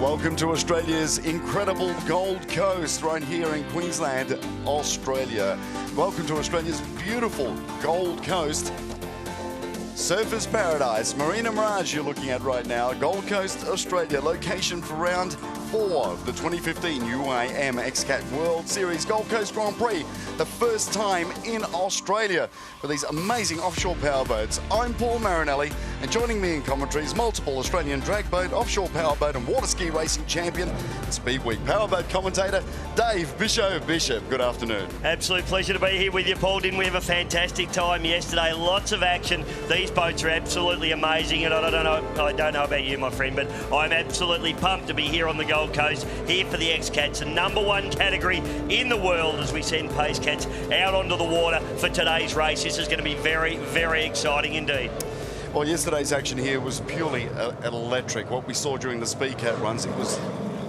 Welcome to Australia's incredible Gold Coast right here in Queensland, Australia. Welcome to Australia's beautiful Gold Coast. Surfers Paradise, Marina Mirage you're looking at right now. Gold Coast, Australia, location for round 4 of the 2015 UIM XCAT World Series Gold Coast Grand Prix. The first time in Australia for these amazing offshore powerboats. I'm Paul Marinelli, and joining me in commentary is multiple Australian drag boat, offshore powerboat and water ski racing champion, Speed Week powerboat commentator, Dave Bishop. Bishop, good afternoon. Absolute pleasure to be here with you, Paul. Didn't we have a fantastic time yesterday? Lots of action. These boats are absolutely amazing, and I don't know about you, my friend, but I'm absolutely pumped to be here on the Gold Coast, here for the XCATs, the #1 category in the world as we send Pace Cats out onto the water for today's race. This is going to be very, very exciting indeed. Well, yesterday's action here was purely electric. What we saw during the Speed Cat runs, it was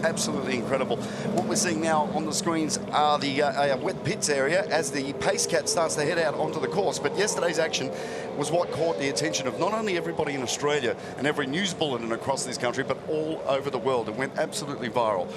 absolutely incredible. What we're seeing now on the screens are the wet pits area as the Pace Cat starts to head out onto the course. But yesterday's action was what caught the attention of not only everybody in Australia and every news bulletin across this country, but all over the world. It went absolutely viral.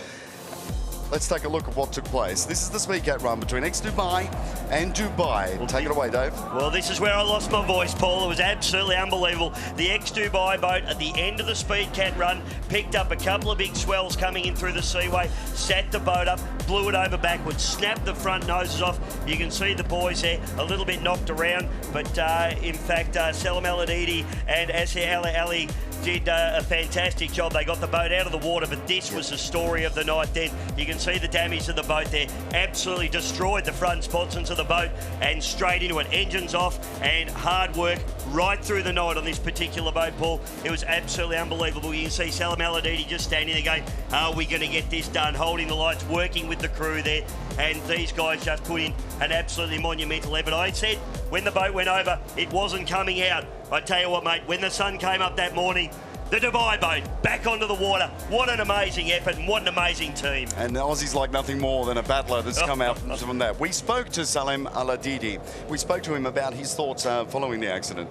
Let's take a look at what took place. This is the Speed Cat run between Dubai and Dubai. Take it away, Dave. Well, this is where I lost my voice, Paul. It was absolutely unbelievable. The Dubai boat at the end of the Speed Cat run picked up a couple of big swells coming in through the seaway, sat the boat up, blew it over backwards, snapped the front noses off. You can see the boys there a little bit knocked around, but in fact, Salam Al-Adidi and Asir Ali did a fantastic job. They got the boat out of the water, but this was the story of the night then. You can see the damage to the boat there. Absolutely destroyed the front sponsons of the boat and straight into it. Engines off and hard work right through the night on this particular boat, Paul. It was absolutely unbelievable. You can see Salam Al-Adidi just standing there going, are we going to get this done? Holding the lights, working with the crew there. And these guys just put in an absolutely monumental effort. I said when the boat went over, it wasn't coming out. I tell you what, mate, when the sun came up that morning, the Dubai boat back onto the water. What an amazing effort and what an amazing team. And the Aussies like nothing more than a battler that's come out from that. We spoke to Salam Al-Adidi. We spoke to him about his thoughts following the accident.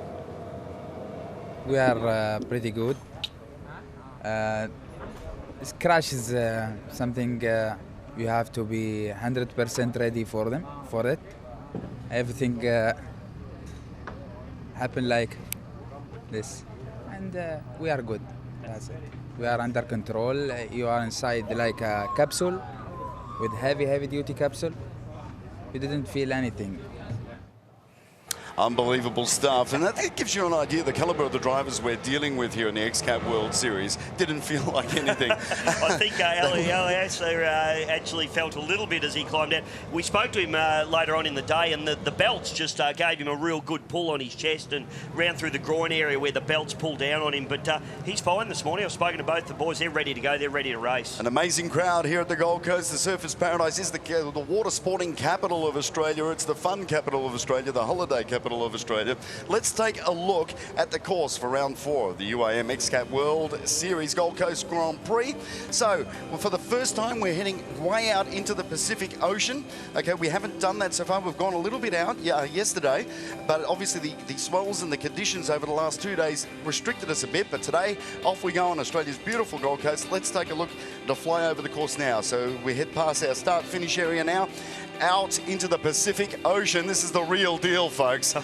We are pretty good. This crash is something you have to be 100% ready for it. Everything happened like this. And we are good. That's it. We are under control. You are inside like a capsule with heavy duty capsule. We didn't feel anything. Unbelievable stuff, and that gives you an idea of the calibre of the drivers we're dealing with here in the XCAT World Series. Didn't feel like anything. I think Asir actually felt a little bit as he climbed out. We spoke to him later on in the day, and the belts just gave him a real good pull on his chest and round through the groin area where the belts pulled down on him. But he's fine this morning. I've spoken to both the boys. They're ready to go. They're ready to race. An amazing crowd here at the Gold Coast. The Surfers Paradise is the water sporting capital of Australia. It's the fun capital of Australia, the holiday capital of Australia. Let's take a look at the course for round 4 of the UIM XCAT World Series Gold Coast Grand Prix. So, for the first time, we're heading way out into the Pacific Ocean. Okay, we haven't done that so far. We've gone a little bit out yesterday, but obviously the swells and the conditions over the last 2 days restricted us a bit. But today, off we go on Australia's beautiful Gold Coast. Let's take a look to fly over the course now. So we head past our start-finish area now, out into the Pacific Ocean. This is the real deal, folks.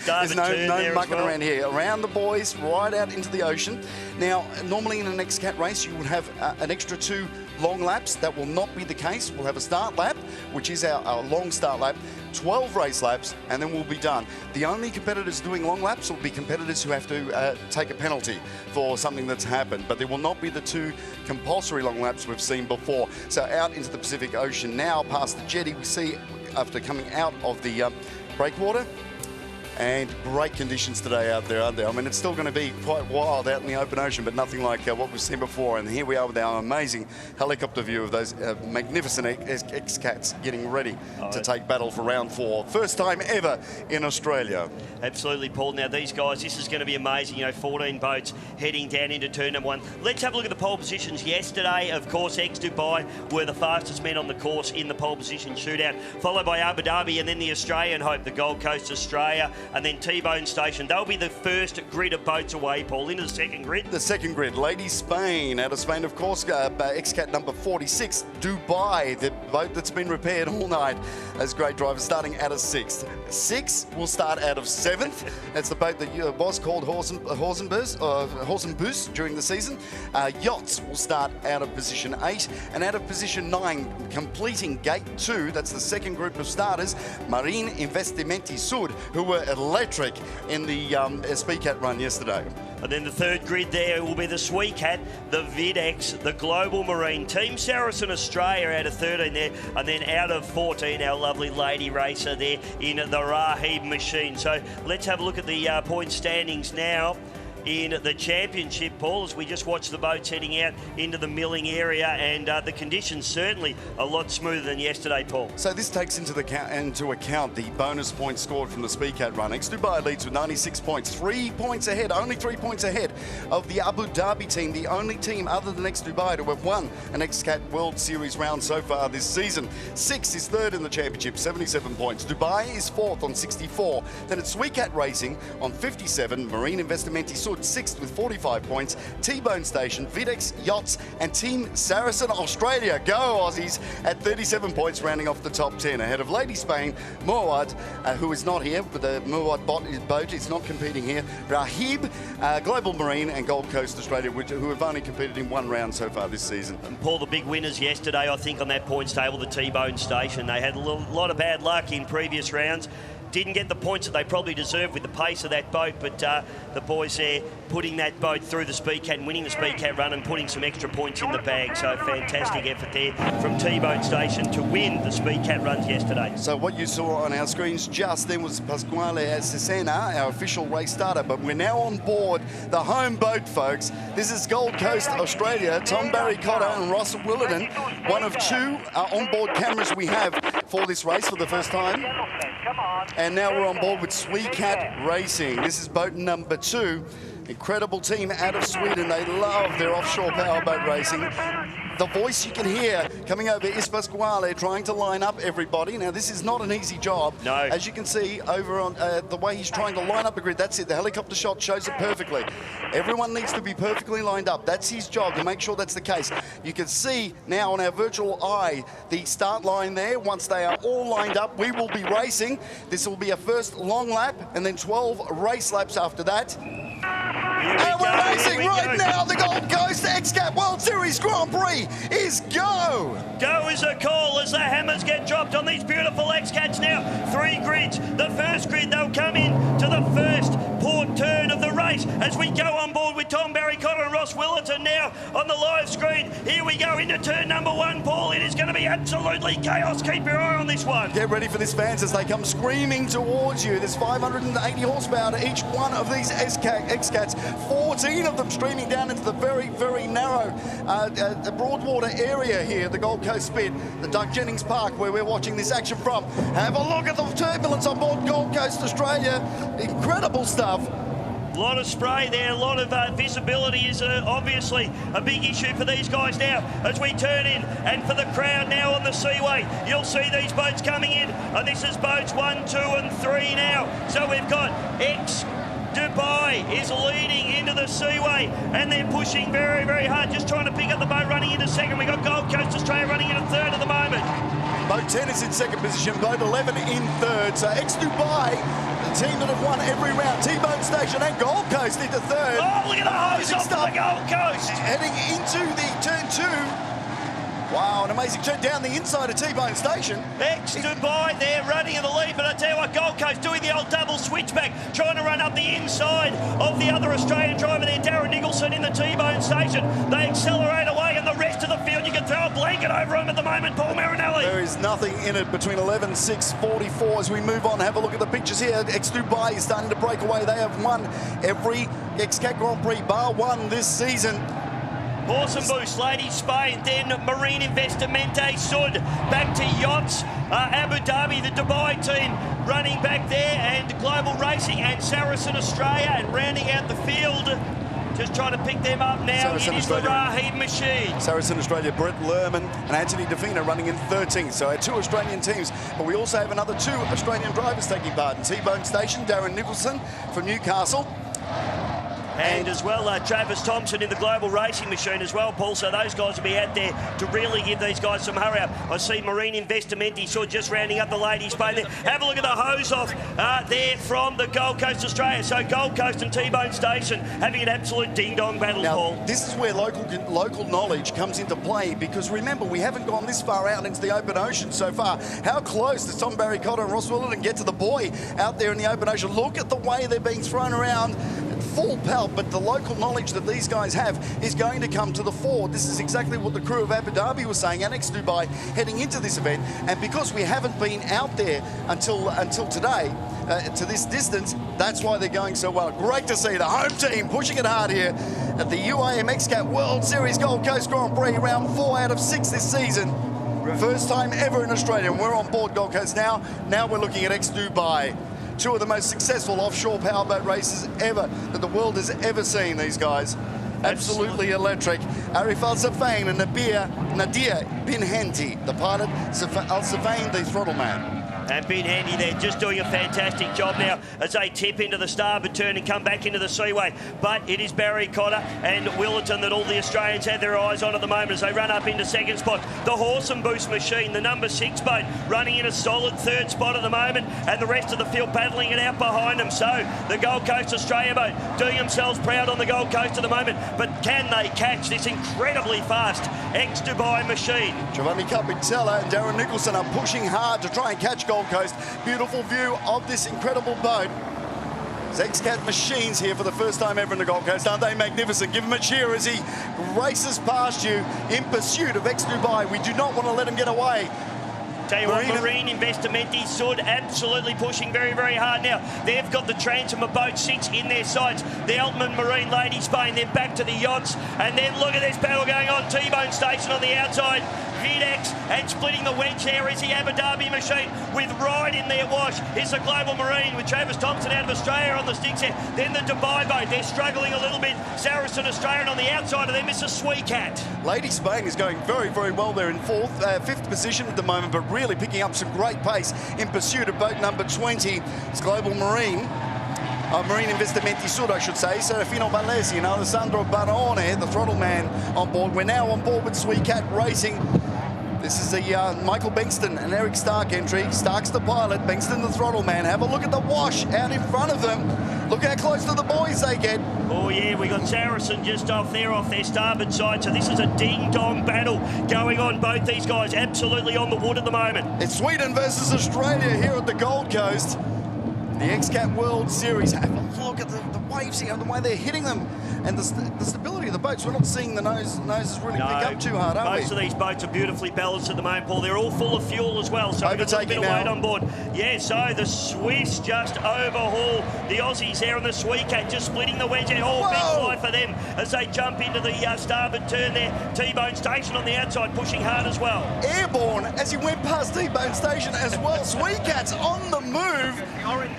There's no mucking around here. Around the boys, right out into the ocean. Now, normally in an XCAT race, you would have an extra 2 long laps. That will not be the case. We'll have a start lap, which is our long start lap, 12 race laps, and then we'll be done. The only competitors doing long laps will be competitors who have to take a penalty for something that's happened, but there will not be the 2 compulsory long laps we've seen before. So out into the Pacific Ocean now, past the jetty, we see after coming out of the breakwater. And great conditions today out there, aren't there? I mean, it's still going to be quite wild out in the open ocean, but nothing like what we've seen before. And here we are with our amazing helicopter view of those magnificent XCATs getting ready to take battle for round 4. First time ever in Australia. Absolutely, Paul. Now, these guys, this is going to be amazing. You know, 14 boats heading down into turn #1. Let's have a look at the pole positions. Yesterday, of course, Dubai were the fastest men on the course in the pole position shootout, followed by Abu Dhabi and then the Australian hope, the Gold Coast Australia. and then T-Bone Station. They'll be the first grid of boats away, Paul, into the second grid. The second grid, Lady Spain. Out of Spain, of course, XCAT number 46, Dubai, the boat that's been repaired all night. As great drivers starting out of 6th. 6 will start out of 7th. That's the boat that was called Horse and Bus during the season. Yachts will start out of position 8, and out of position 9, completing gate 2, that's the second group of starters, Marine Investimenti Sud, who were electric in the SpeedCat run yesterday. And then the third grid there will be the SweetCat, the VidX, the Global Marine, Team Saracen Australia out of 13 there, and then out of 14, our lovely lady racer there in the Rahib machine. So let's have a look at the point standings now in the championship, Paul, as we just watch the boats heading out into the milling area, and the conditions certainly a lot smoother than yesterday, Paul. So this takes into account the bonus points scored from the SpeedCat run. Dubai leads with 96 points, 3 points ahead, only 3 points ahead of the Abu Dhabi team, the only team other than Dubai to have won an XCAT World Series round so far this season. 6 is third in the championship, 77 points. Dubai is 4th on 64. Then it's SweetCat Racing on 57, Marine Investimenti Sud 6th with 45 points, T-Bone Station, VidX Yachts, and Team Saracen Australia, go Aussies, at 37 points, rounding off the top 10, ahead of Lady Spain, Muawad, who is not here, but the Muawad boat is not competing here, Rahib, Global Marine, and Gold Coast Australia, who have only competed in 1 round so far this season. And Paul, the big winners yesterday, I think, on that points table, the T-Bone Station. They had a lot of bad luck in previous rounds. Didn't get the points that they probably deserved with the pace of that boat, but the boys there putting that boat through the SpeedCat and winning the SpeedCat run and putting some extra points in the bag. So fantastic effort there from T-Bone Station to win the SpeedCat runs yesterday. So what you saw on our screens just then was Pasquale Cesena, our official race starter, but we're now on board the home boat, folks. This is Gold Coast Australia, Tom Barry Cotter and Ross Willerton, one of 2 onboard cameras we have for this race for the first time. And now we're on board with SweetCat Racing. This is boat number 2. Incredible team out of Sweden. They love their offshore powerboat racing. The voice you can hear coming over is Pasquale trying to line up everybody. Now, this is not an easy job. No. As you can see over on the way he's trying to line up the grid, that's it. The helicopter shot shows it perfectly. Everyone needs to be perfectly lined up. That's his job, to make sure that's the case. You can see now on our virtual eye the start line there. Once they are all lined up, we will be racing. This will be a first long lap and then 12 race laps after that. And we're racing right now. The Gold Coast XCAT World Series Grand Prix is go. Go is a call as the hammers get dropped on these beautiful XCATs now. 3 grids. The first grid, they'll come in to the first port turn of the race as we go on board with Tom Barry Cotter and Ross Willerton now on the live screen. Here we go into turn number 1, Paul. It is going to be absolutely chaos. Keep your eye on this one. Get ready for this, fans, as they come screaming towards you. There's 580 horsepower to each one of these XCATs. 14 of them streaming down into the very, very narrow Broadwater area here, the Gold Coast Spit, the Doug Jennings Park, where we're watching this action from. Have a look at the turbulence on board Gold Coast Australia. Incredible stuff. A lot of spray there, a lot of visibility is obviously a big issue for these guys now as we turn in. And for the crowd now on the Seaway, you'll see these boats coming in. And this is boats 1, 2 and 3 now. So we've got Dubai is leading into the Seaway and they're pushing very, very hard, just trying to pick up the boat running into second. We've got Gold Coast Australia running into third at the moment. Boat 10 is in second position, boat 11 in third. So Dubai, the team that have won every round, T-Bone Station and Gold Coast into third. Oh, look at the hose off the Gold Coast. Heading into the turn 2. Wow, an amazing turn down the inside of T-Bone Station. Dubai there running in the lead, but I tell you what, Gold Coast doing the old double switchback, trying to run up the inside of the other Australian driver there, Darren Nicholson in the T-Bone Station. They accelerate away and the rest of the field, you can throw a blanket over them at the moment, Paul Marinelli. There is nothing in it between 11, 6, 44 as we move on. Have a look at the pictures here. Dubai is starting to break away. They have won every XCAT Grand Prix bar 1 this season. Horse and Boost, Lady Spain, then Marine Investimenti Sud, back to Yachts, Abu Dhabi, the Dubai team running back there, and Global Racing and Saracen Australia, and rounding out the field, Just trying to pick them up now. Saracen It is the Australia. Raheem machine. Saracen Australia, Brett Lerman and Anthony Defina running in 13th. So our 2 Australian teams, but we also have another 2 Australian drivers taking part. In T-Bone Station, Darren Nicholson from Newcastle. And as well, Travis Thompson in the global racing machine as well, Paul. So those guys will be out there to really give these guys some hurry up. I see Marine Investimenti just rounding up the ladies' play there. Have a look at the hose off there from the Gold Coast, Australia. So Gold Coast and T-Bone Station having an absolute ding-dong battle, Now, Paul. this is where local knowledge comes into play, because remember, we haven't gone this far out into the open ocean so far. How close does Tom Barry Cotter and Ross Willerton get to the buoy out there in the open ocean? Look at the way they're being thrown around. Full pelt, but the local knowledge that these guys have is going to come to the fore. This is exactly what the crew of Abu Dhabi was saying, and ex-Dubai, heading into this event. And because we haven't been out there until today, to this distance, that's why they're going so well. Great to see the home team pushing it hard here at the UIM XCAT World Series Gold Coast Grand Prix, round 4 out of 6 this season. First time ever in Australia, and we're on board Gold Coast now. Now we're looking at ex-Dubai. 2 of the most successful offshore powerboat races ever that the world has ever seen, these guys. Absolutely electric. Arif Al-Safain and Nadir bin Henty, the pilot, Al-Safain, the throttle man. And Ben Handy there just doing a fantastic job now as they tip into the starboard turn and come back into the seaway. But it is Barry Cotter and Willerton that all the Australians have their eyes on at the moment as they run up into second spot. The Horse and Boost machine, the number 6 boat, running in a solid 3rd spot at the moment, and the rest of the field battling it out behind them. So the Gold Coast Australia boat doing themselves proud on the Gold Coast at the moment, but can they catch this incredibly fast ex-Dubai machine? Giovanni Capitella and Darren Nicholson are pushing hard to try and catch Gold Coast. Beautiful view of this incredible boat. XCAT machines here for the first time ever in the Gold Coast. Aren't they magnificent? Give him a cheer as he races past you in pursuit of ex-Dubai. We do not want to let him get away. Tell you what, Marine Investimenti stood absolutely pushing very, very hard now. They've got the transom of boat 6 in their sights. The Altman Marine Lady Spain, then back to the yachts. And then look at this battle going on. T-Bone Station on the outside. Videx, and splitting the wedge there is the Abu Dhabi machine with right in their wash. Is the Global Marine with Travis Thompson out of Australia on the sticks there. Then the Dubai boat, they're struggling a little bit. Saracen Australian on the outside of them is a XCAT. Lady Spain is going very, very well there in 5th position at the moment, but really picking up some great pace in pursuit of boat number 20. It's Global Marine. Marine Investimenti Sud, I should say. Serafino Valesi and Alessandro Barone, the throttle man, on board. We're now on board with XCAT Racing. This is the Michael Bengston and Eric Stark entry. Stark's the pilot, Bengston the throttle man. Have a look at the wash out in front of them. Look how close to the buoys they get. Oh yeah, we got Saracen just off their starboard side. So this is a ding-dong battle going on. Both these guys absolutely on the wood at the moment. It's Sweden versus Australia here at the Gold Coast. The XCAT World Series. Have a look at the waves here, the way they're hitting them, and the stability of the boats. We're not seeing the noses really pick up too hard, are we? Most of these boats are beautifully balanced at the moment, Paul. They're all full of fuel as well, so we've got a bit of weight on board. Yeah, so the Swiss just overhaul the Aussies there, and the XCAT just splitting the wedge. Oh, big fly for them as they jump into the starboard turn there. T-Bone Station on the outside pushing hard as well. Airborne as he went past T-Bone Station as well. XCAT's on the move.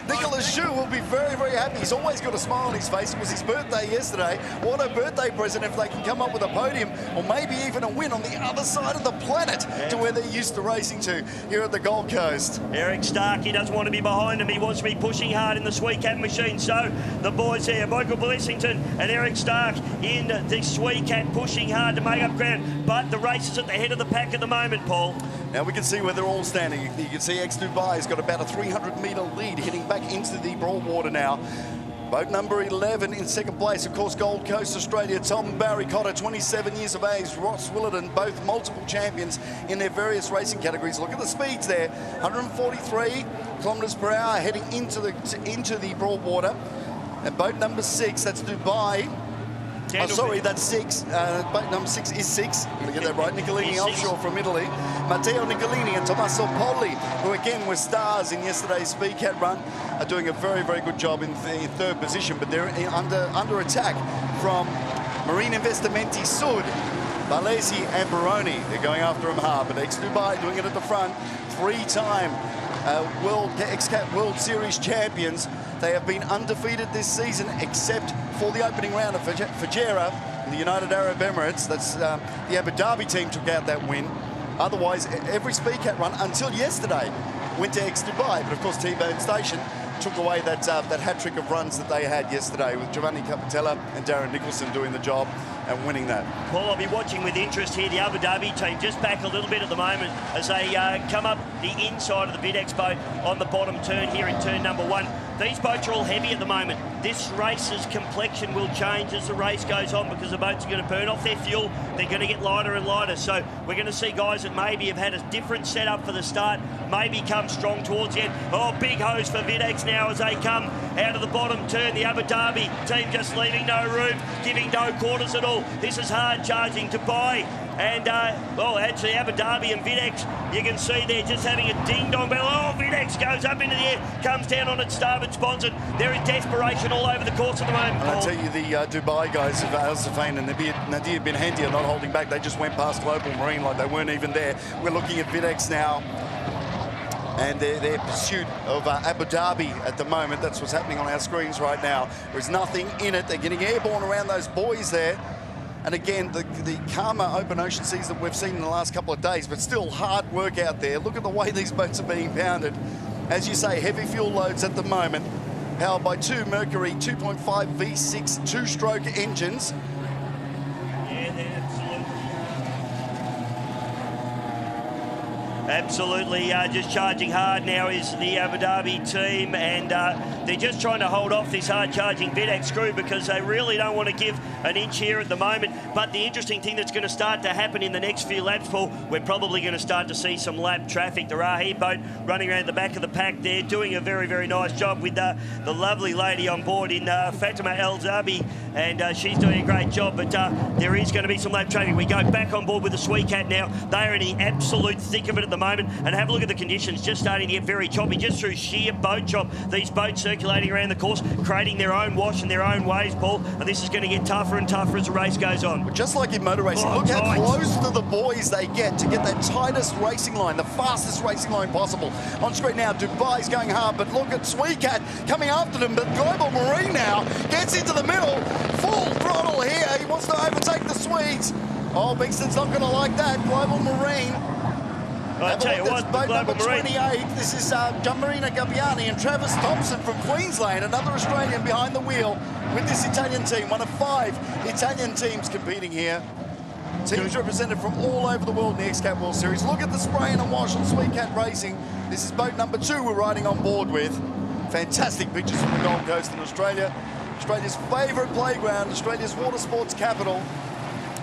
Nicolas Zhu will be very, very happy. He's always got a smile on his face. It was his birthday yesterday. What a birthday present if they can come up with a podium or maybe even a win on the other side of the planet to where they're used to racing to here at the Gold Coast. Eric Stark, he doesn't want to be behind him. He wants to be pushing hard in the XCAT machine. So the boys there, Michael Blessington and Eric Stark in the XCAT pushing hard to make up ground. But the race is at the head of the pack at the moment, Paul. Now we can see where they're all standing. You can see ex-Dubai's got about a 300-metre lead heading back into the broadwater now. Boat number 11 in second place, of course, Gold Coast Australia. Tom Barry Cotter, 27 years of age. Ross Willerton, both multiple champions in their various racing categories. Look at the speeds there. 143 kilometres per hour heading into the broadwater. And boat number 6, that's Dubai. Oh, sorry, that's 6. Boat number 6 is 6. I'm going to get that right. Nicolini offshore from Italy. Matteo Nicolini and Tommaso Poli, who again were stars in yesterday's XCAT run, are doing a very, very good job in third position, but they're under attack from Marine Investimenti Sud, Valesi and Baroni. They're going after him hard, but ex-Dubai doing it at the front. 3-time XCAT World Series champions They have been undefeated this season, except for the opening round of Fujairah in the United Arab Emirates. That's the Abu Dhabi team took out that win. Otherwise, every SpeedCat run until yesterday went to ex-Dubai. But of course, T-Bone Station took away that hat-trick of runs that they had yesterday, with Giovanni Capitella and Darren Nicholson doing the job and winning that. Well, I'll be watching with interest here. The Abu Dhabi team just back a little bit at the moment as they come up the inside of the Videx boat on the bottom turn here in turn number 1. These boats are all heavy at the moment. This race's complexion will change as the race goes on, because the boats are going to burn off their fuel. They're going to get lighter and lighter. So we're going to see guys that maybe have had a different setup for the start, maybe come strong towards the end. Oh, big hose for Videx now as they come out of the bottom turn. The Abu Dhabi team just leaving no room, giving no quarters at all. This is hard charging Dubai. And, well, actually, Abu Dhabi and Videx, you can see they're just having a ding-dong bell. Oh, Videx goes up into the air, comes down on its starboard sponson. There is desperation all over the course at the moment, Paul. And I tell you, the Dubai guys of Al Safane and Nadir Bin Handy are not holding back. They just went past Global Marine like they weren't even there. We're looking at Videx now and their pursuit of Abu Dhabi at the moment. That's what's happening on our screens right now. There's nothing in it. They're getting airborne around those buoys there. And again, the calmer open ocean seas that we've seen in the last couple of days, but still hard work out there. Look at the way these boats are being pounded. As you say, heavy fuel loads at the moment, powered by two Mercury 2.5 V6 two-stroke engines. Yeah, they're absolutely just charging hard now is the Abu Dhabi team, and they're just trying to hold off this hard-charging Videx crew because they really don't want to give an inch here at the moment. But the interesting thing that's going to start to happen in the next few laps, Paul, we're probably going to start to see some lap traffic. The Rahi boat running around the back of the pack there, doing a very, very nice job with the lovely lady on board in Fatima El Zabi, and she's doing a great job. But there is going to be some lap traffic. We go back on board with the SweetCat now. They are in the absolute thick of it at the moment, and have a look at the conditions, just starting to get very choppy, just through sheer boat chop. These boats circulating around the course, creating their own wash and their own waves, Paul, and this is going to get tougher and tougher as the race goes on. Just like in motor racing, look how close to the buoys they get to get that tightest racing line, the fastest racing line possible. On screen now, Dubai's going hard, but look at SweetCat coming after them, but Global Marine now gets into the middle, full throttle here. He wants to overtake the Swedes. Oh, Bingston's not going to like that. Global Marine. I'll tell you what, boat number Marine. 28. This is Gianmarino Gabbiani and Travis Thompson from Queensland, another Australian behind the wheel with this Italian team. One of 5 Italian teams competing here. Teams represented from all over the world in the XCAT World Series. Look at the spray and wash on SweetCat Racing. This is boat number 2 we're riding on board with. Fantastic pictures from the Gold Coast in Australia. Australia's favourite playground, Australia's water sports capital.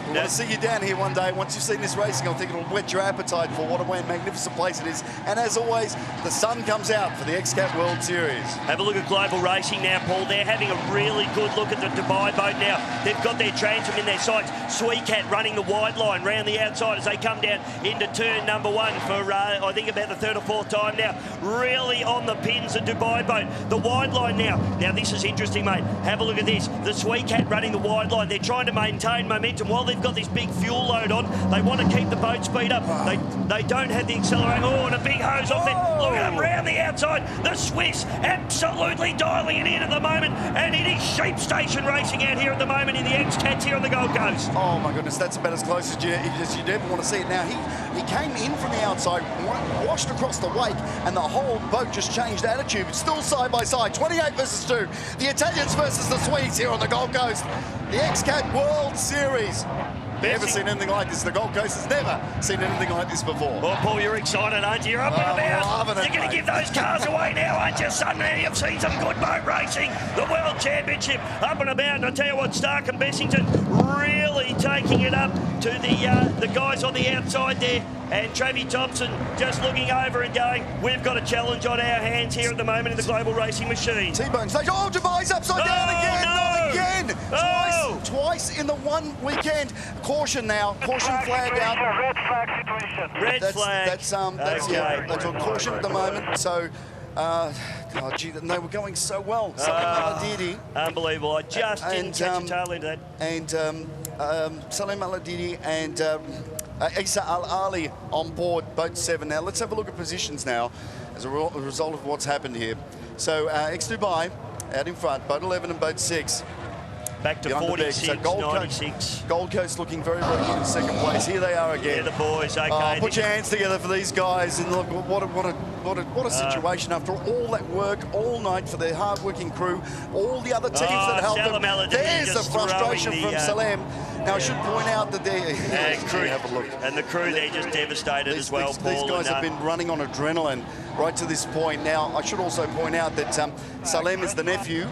We want to see you down here one day. Once you've seen this racing, I think it'll whet your appetite for what a magnificent place it is. And as always, the sun comes out for the XCAT World Series. Have a look at Global Racing now, Paul. They're having a really good look at the Dubai boat now. They've got their transom in their sights. SweetCat running the wide line round the outside as they come down into turn number 1 for, I think, about the 3rd or 4th time now. Really on the pins, the Dubai boat. The wide line now. Now, this is interesting, mate. Have a look at this. The SweetCat running the wide line. They're trying to maintain momentum while they've got this big fuel load on. They want to keep the boat speed up. They don't have the accelerator. Oh, and a big hose off there. Look at them round the outside. The Swiss absolutely dialing it in at the moment, and it is sheep station racing out here at the moment in the XCATs here on the Gold Coast. Oh my goodness, that's about as close as you'd ever want to see it. Now he came in from the outside, washed across the wake, and the whole boat just changed attitude. It's still side by side, 28 versus 2. The Italians versus the Swedes here on the Gold Coast. The XCAT World Series. Never seen anything like this. The Gold Coast has never seen anything like this before. Well, Paul, you're excited, aren't you? You're up and about. You're going to give those cars away now, aren't you? Suddenly you've seen some good boat racing. The World Championship up and about. And I tell you what, Stark and Bessington really taking it up to the guys on the outside there. And Travis Thompson just looking over and going, we've got a challenge on our hands here at the moment in the Global Racing Machine. T-Bone stage. Oh, Dubai's upside down again. No. Not again. Oh. Twice in the one weekend. Caution now. Caution flag out. Red flag situation. Red flag. That's okay. yeah. That's on caution at the moment. So, oh gee, they were going so well. Salim Unbelievable. I just didn't catch a tail into that. And Salim Al-Adidi and Isa Al-Ali on board boat 7 now. Let's have a look at positions now as a result of what's happened here. So X-Dubai out in front, boat 11 and boat 6. Back to 46, so Gold 96. Coast, Gold Coast looking very, very good in second place. Here they are again. Yeah, the boys, okay. Put your hands together for these guys, and look, what a situation after all that work, all night for their hard-working crew, all the other teams that helped them. There's the frustration from Salem. Now, I should point out that they have a look. And the crew, they're just devastated as well, Paul. These guys have been running on adrenaline right to this point. Now, I should also point out that Salem is the nephew,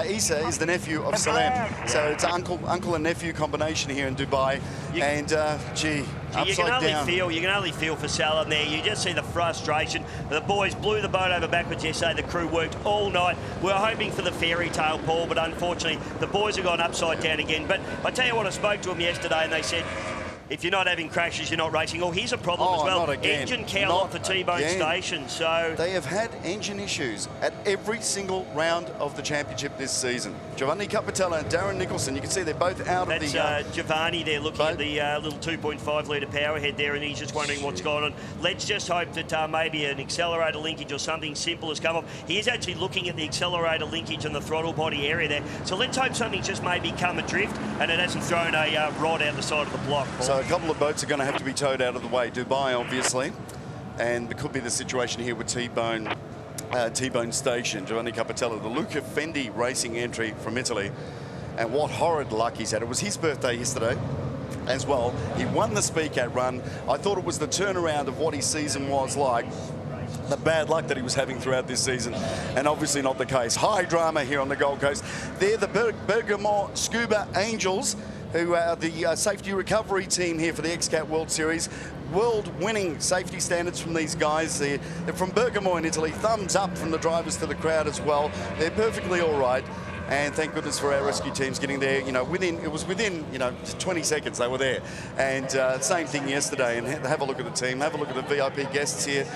Isa is the nephew of Salem. So it's an uncle and nephew combination here in Dubai. Gee, you can only feel for Salem there. You just see the frustration. The boys blew the boat over backwards yesterday. The crew worked all night. We were hoping for the fairy tale, Paul, but unfortunately the boys have gone upside down again. But I tell you what, I spoke to them yesterday and they said, if you're not having crashes, you're not racing. Oh, here's a problem as well. Engine cowl off the T-bone station. So they have had engine issues at every single round of the championship this season. Giovanni Capitella and Darren Nicholson, you can see they're both out of the... That's Giovanni there looking at the little 2.5 litre power head there, and he's just wondering what's going on. Let's just hope that maybe an accelerator linkage or something simple has come off. He is actually looking at the accelerator linkage and the throttle body area there. So let's hope something just maybe come adrift and it hasn't thrown a rod out the side of the block, Paul. So a couple of boats are going to have to be towed out of the way. Dubai, obviously, and there could be the situation here with T-Bone Station. Giovanni Capitella, the Luca Fendi racing entry from Italy, and what horrid luck he's had. It was his birthday yesterday as well. He won the XCAT run. I thought it was the turnaround of what his season was like. The bad luck that he was having throughout this season, and obviously not the case. High drama here on the Gold Coast. They're the Bergamo Scuba Angels, who are the safety recovery team here for the XCAT World Series. World-winning safety standards from these guys. They're from Bergamo in Italy. Thumbs up from the drivers to the crowd as well. They're perfectly all right. And thank goodness for our rescue teams getting there. You know, within 20 seconds they were there. And same thing yesterday. And have a look at the team. Have a look at the VIP guests here,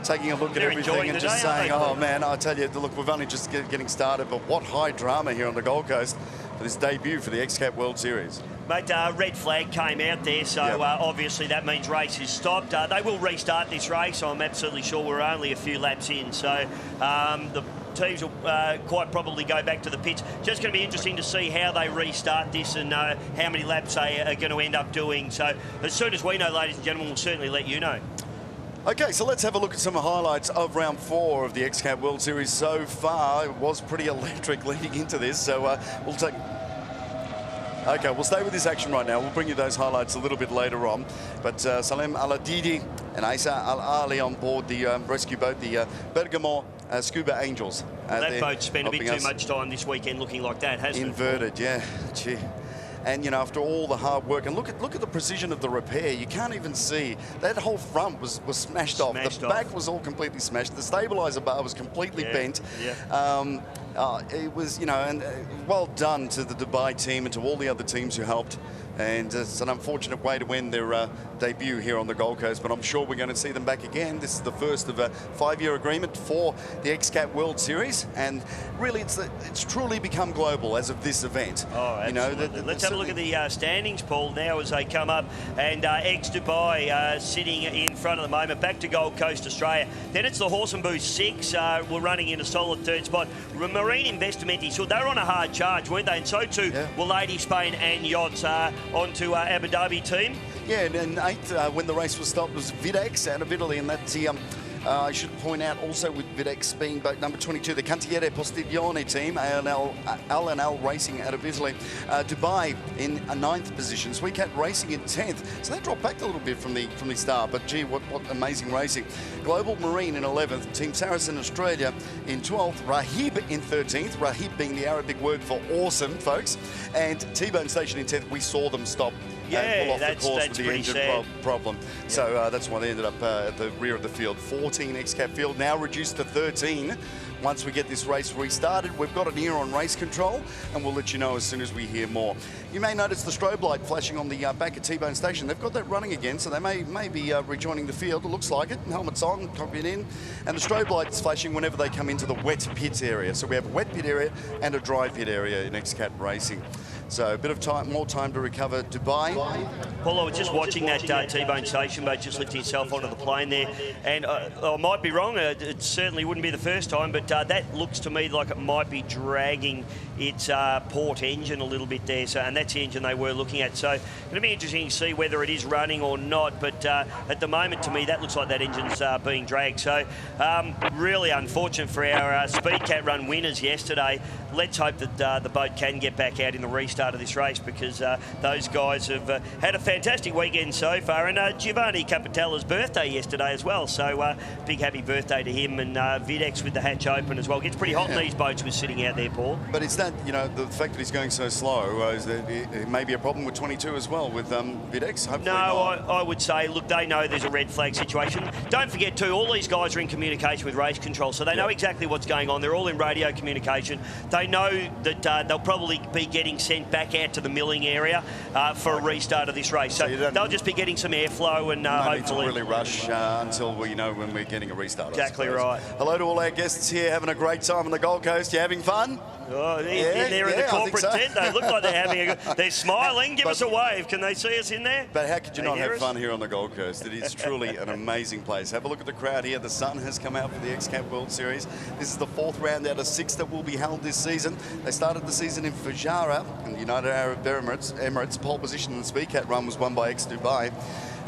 taking a look at everything and just saying, oh man, I tell you, look, we've only just getting started, but what high drama here on the Gold Coast for this debut for the XCAT World Series. Mate, red flag came out there, so obviously that means race is stopped. They will restart this race. I'm absolutely sure we're only a few laps in, so the teams will quite probably go back to the pits. Just going to be interesting to see how they restart this and how many laps they are going to end up doing. So as soon as we know, ladies and gentlemen, we'll certainly let you know. Okay, so let's have a look at some highlights of round 4 of the XCAT World Series so far. It was pretty electric leading into this, so we'll take... Okay, we'll stay with this action right now. We'll bring you those highlights a little bit later on. But Salem Al-Adidi and Isa Al-Ali on board the rescue boat, the Bergamo Scuba Angels. That boat spent a bit too much time this weekend looking like that, hasn't it? Inverted, yeah. Gee. And, you know, after all the hard work, and look at the precision of the repair. You can't even see. That whole front was smashed off. The back was all completely smashed. The stabilizer bar was completely bent. Yeah. It was, you know, and well done to the Dubai team and to all the other teams who helped. And it's an unfortunate way to win their debut here on the Gold Coast, but I'm sure we're going to see them back again. This is the first of a 5-year agreement for the XCAT World Series, and really it's truly become global as of this event. Oh, absolutely. You know, let's have a look at the standings, Paul, now as they come up, and X-Dubai sitting in front at the moment, back to Gold Coast, Australia. Then it's the Horse and Boost 6, we're running in a solid third spot. Marine Investimenti, so they're on a hard charge, weren't they? And so too were Lady Spain and Yachts. Onto Abu Dhabi team. Yeah, and 8th when the race was stopped was Videx out of Italy, and that's the I should point out also with Videx being boat number 22, the Cantiere Postiglione team, Al&L Racing out of Italy. Dubai in a 9th position, XCAT Racing in 10th. So they dropped back a little bit from the start, but gee, what amazing racing. Global Marine in 11th, Team Saracen Australia in 12th, Rahib in 13th, Rahib being the Arabic word for awesome, folks, and T-Bone Station in 10th. We saw them stop. Pull off the course with the engine problem. Yeah. So that's why they ended up at the rear of the field. 14 XCAT field, now reduced to 13. Once we get this race restarted, we've got an ear on race control, and we'll let you know as soon as we hear more. You may notice the strobe light flashing on the back of T-Bone Station. They've got that running again, so they may be rejoining the field. It looks like it. Helmets on, copy it in. And the strobe light's flashing whenever they come into the wet pit area. So we have a wet pit area and a dry pit area in XCAT Racing. So a bit of time, more time to recover Dubai. Paul, I was just watching that T-Bone station boat just lifting itself onto the plane there, and I might be wrong, it certainly wouldn't be the first time, but that looks to me like it might be dragging its port engine a little bit there, so, and that's the engine they were looking at. So it'll be interesting to see whether it is running or not, but at the moment, to me, that looks like that engine's being dragged. So really unfortunate for our Speed Cat Run winners yesterday. Let's hope that the boat can get back out in the restart of this race, because those guys have had a fantastic weekend so far. And Giovanni Capitella's birthday yesterday as well, so big happy birthday to him. And Videx with the hatch open as well. Gets pretty hot in these boats with sitting out there, Paul. But it's that, you know, the fact that he's going so slow, is that it may be a problem with 22 as well with Videx? Hopefully not. I would say, look, they know there's a red flag situation. Don't forget too, all these guys are in communication with race control, so they know exactly what's going on. They're all in radio communication. They know that they'll probably be getting sent back out to the milling area for a restart of this race. So they'll just be getting some airflow, and hopefully... need to really rush until we know when we're getting a restart. Exactly right. Hello to all our guests here, having a great time on the Gold Coast. You having fun? Oh, in there in the corporate tent, they look like they're having a... They're smiling. Give us a wave. Can they see us in there? But how could you not have fun here on the Gold Coast? It is truly an amazing place. Have a look at the crowd here. The sun has come out for the XCAT World Series. This is the 4th round out of 6 that will be held this season. They started the season in Fujairah in the United Arab Emirates. Pole position in the Speed Cat Run was won by Dubai,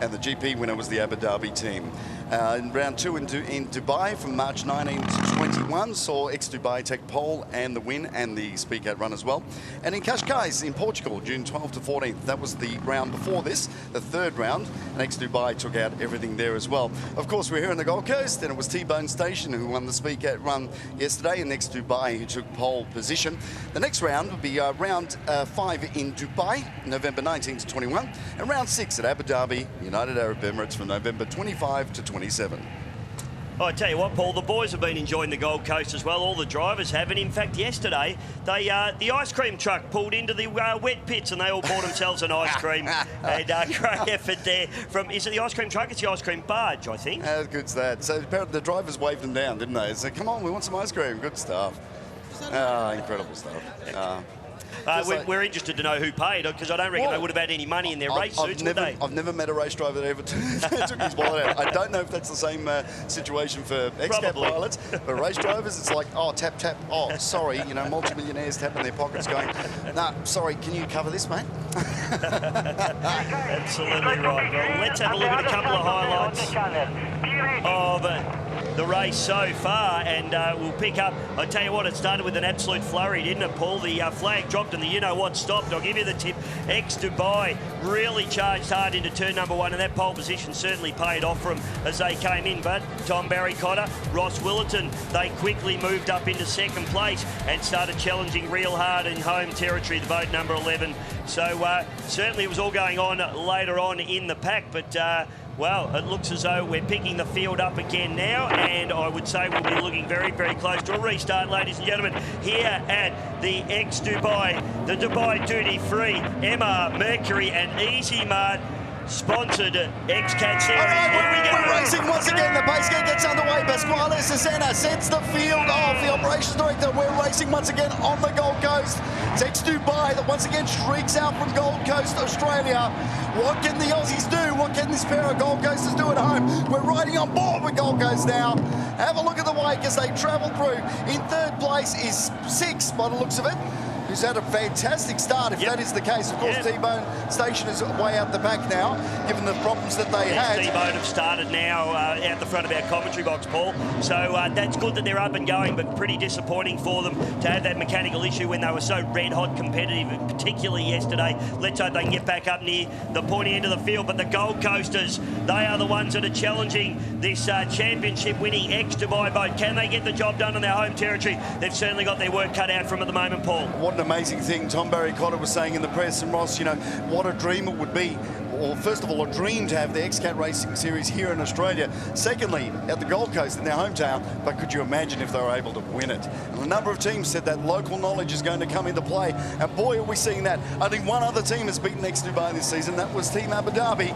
and the GP winner was the Abu Dhabi team. In round 2 in Dubai from March 19 to 21 saw Dubai take pole and the win, and the Speed Cat Run as well. And in Cascais in Portugal, June 12 to 14th, that was the round before this, the 3rd round, and Dubai took out everything there as well. Of course, we're here on the Gold Coast, and it was T-Bone Station who won the Speed Cat Run yesterday, and Dubai who took pole position. The next round would be round 5 in Dubai, November 19 to 21, and round 6 at Abu Dhabi, United Arab Emirates from November 25 to 27. I tell you what, Paul, the boys have been enjoying the Gold Coast as well. All the drivers have. And in fact, yesterday, the ice cream truck pulled into the wet pits, and they all bought themselves an ice cream. And great effort there from, is it the ice cream truck? It's the ice cream barge, I think. How good's that? So the drivers waved them down, didn't they? Said, come on, we want some ice cream. Good stuff. Incredible stuff. We're interested to know who paid, because I don't reckon they would have had any money in their race suits, would they? I've never met a race driver that ever took his wallet out. I don't know if that's the same situation for XCAT pilots, but race drivers, it's like, oh, tap, tap, oh, sorry, you know, multimillionaires tapping their pockets going, nah, sorry, can you cover this, mate? Absolutely right. Well, let's have a look at a couple of highlights of the race so far, and we'll pick up. I tell you what, it started with an absolute flurry, didn't it, Paul? The flag dropped and the you-know-what stopped. I'll give you the tip. Dubai really charged hard into turn number 1, and that pole position certainly paid off for them as they came in. But Tom Barry-Cotter, Ross Willerton, they quickly moved up into 2nd place and started challenging real hard in home territory, the boat number 11. So certainly it was all going on later on in the pack, but well, it looks as though we're picking the field up again now, and I would say we'll be looking very, very close to a restart, ladies and gentlemen, here at the Dubai, the Dubai Duty Free, MR, Mercury and Easy Mart sponsored XCAT Series. All right, we're racing once again. The pace gate gets underway. Pasquale Cesena sets the field off. The operations director. We're racing once again on the Gold Coast. It's Dubai that once again shrieks out from Gold Coast, Australia. What can the Aussies do? What can this pair of Gold Coasters do at home? We're riding on board with Gold Coast now. Have a look at the wake as they travel through. In 3rd place is 6 by the looks of it, who's had a fantastic start, if that is the case. Of course, T-Bone Station is way out the back now, given the problems that they had. T-Bone have started now out the front of our commentary box, Paul. So that's good that they're up and going, but pretty disappointing for them to have that mechanical issue when they were so red-hot competitive, particularly yesterday. Let's hope they can get back up near the pointy end of the field. But the Gold Coasters, they are the ones that are challenging this championship-winning Dubai boat. Can they get the job done in their home territory? They've certainly got their work cut out from at the moment, Paul. What an amazing thing Tom Barry-Cotter was saying in the press, and Ross, you know, what a dream it would be. Well, first of all, a dream to have the XCAT Racing Series here in Australia. Secondly, at the Gold Coast in their hometown, but could you imagine if they were able to win it? And a number of teams said that local knowledge is going to come into play, and boy, are we seeing that. Only one other team has beaten Dubai this season. That was Team Abu Dhabi.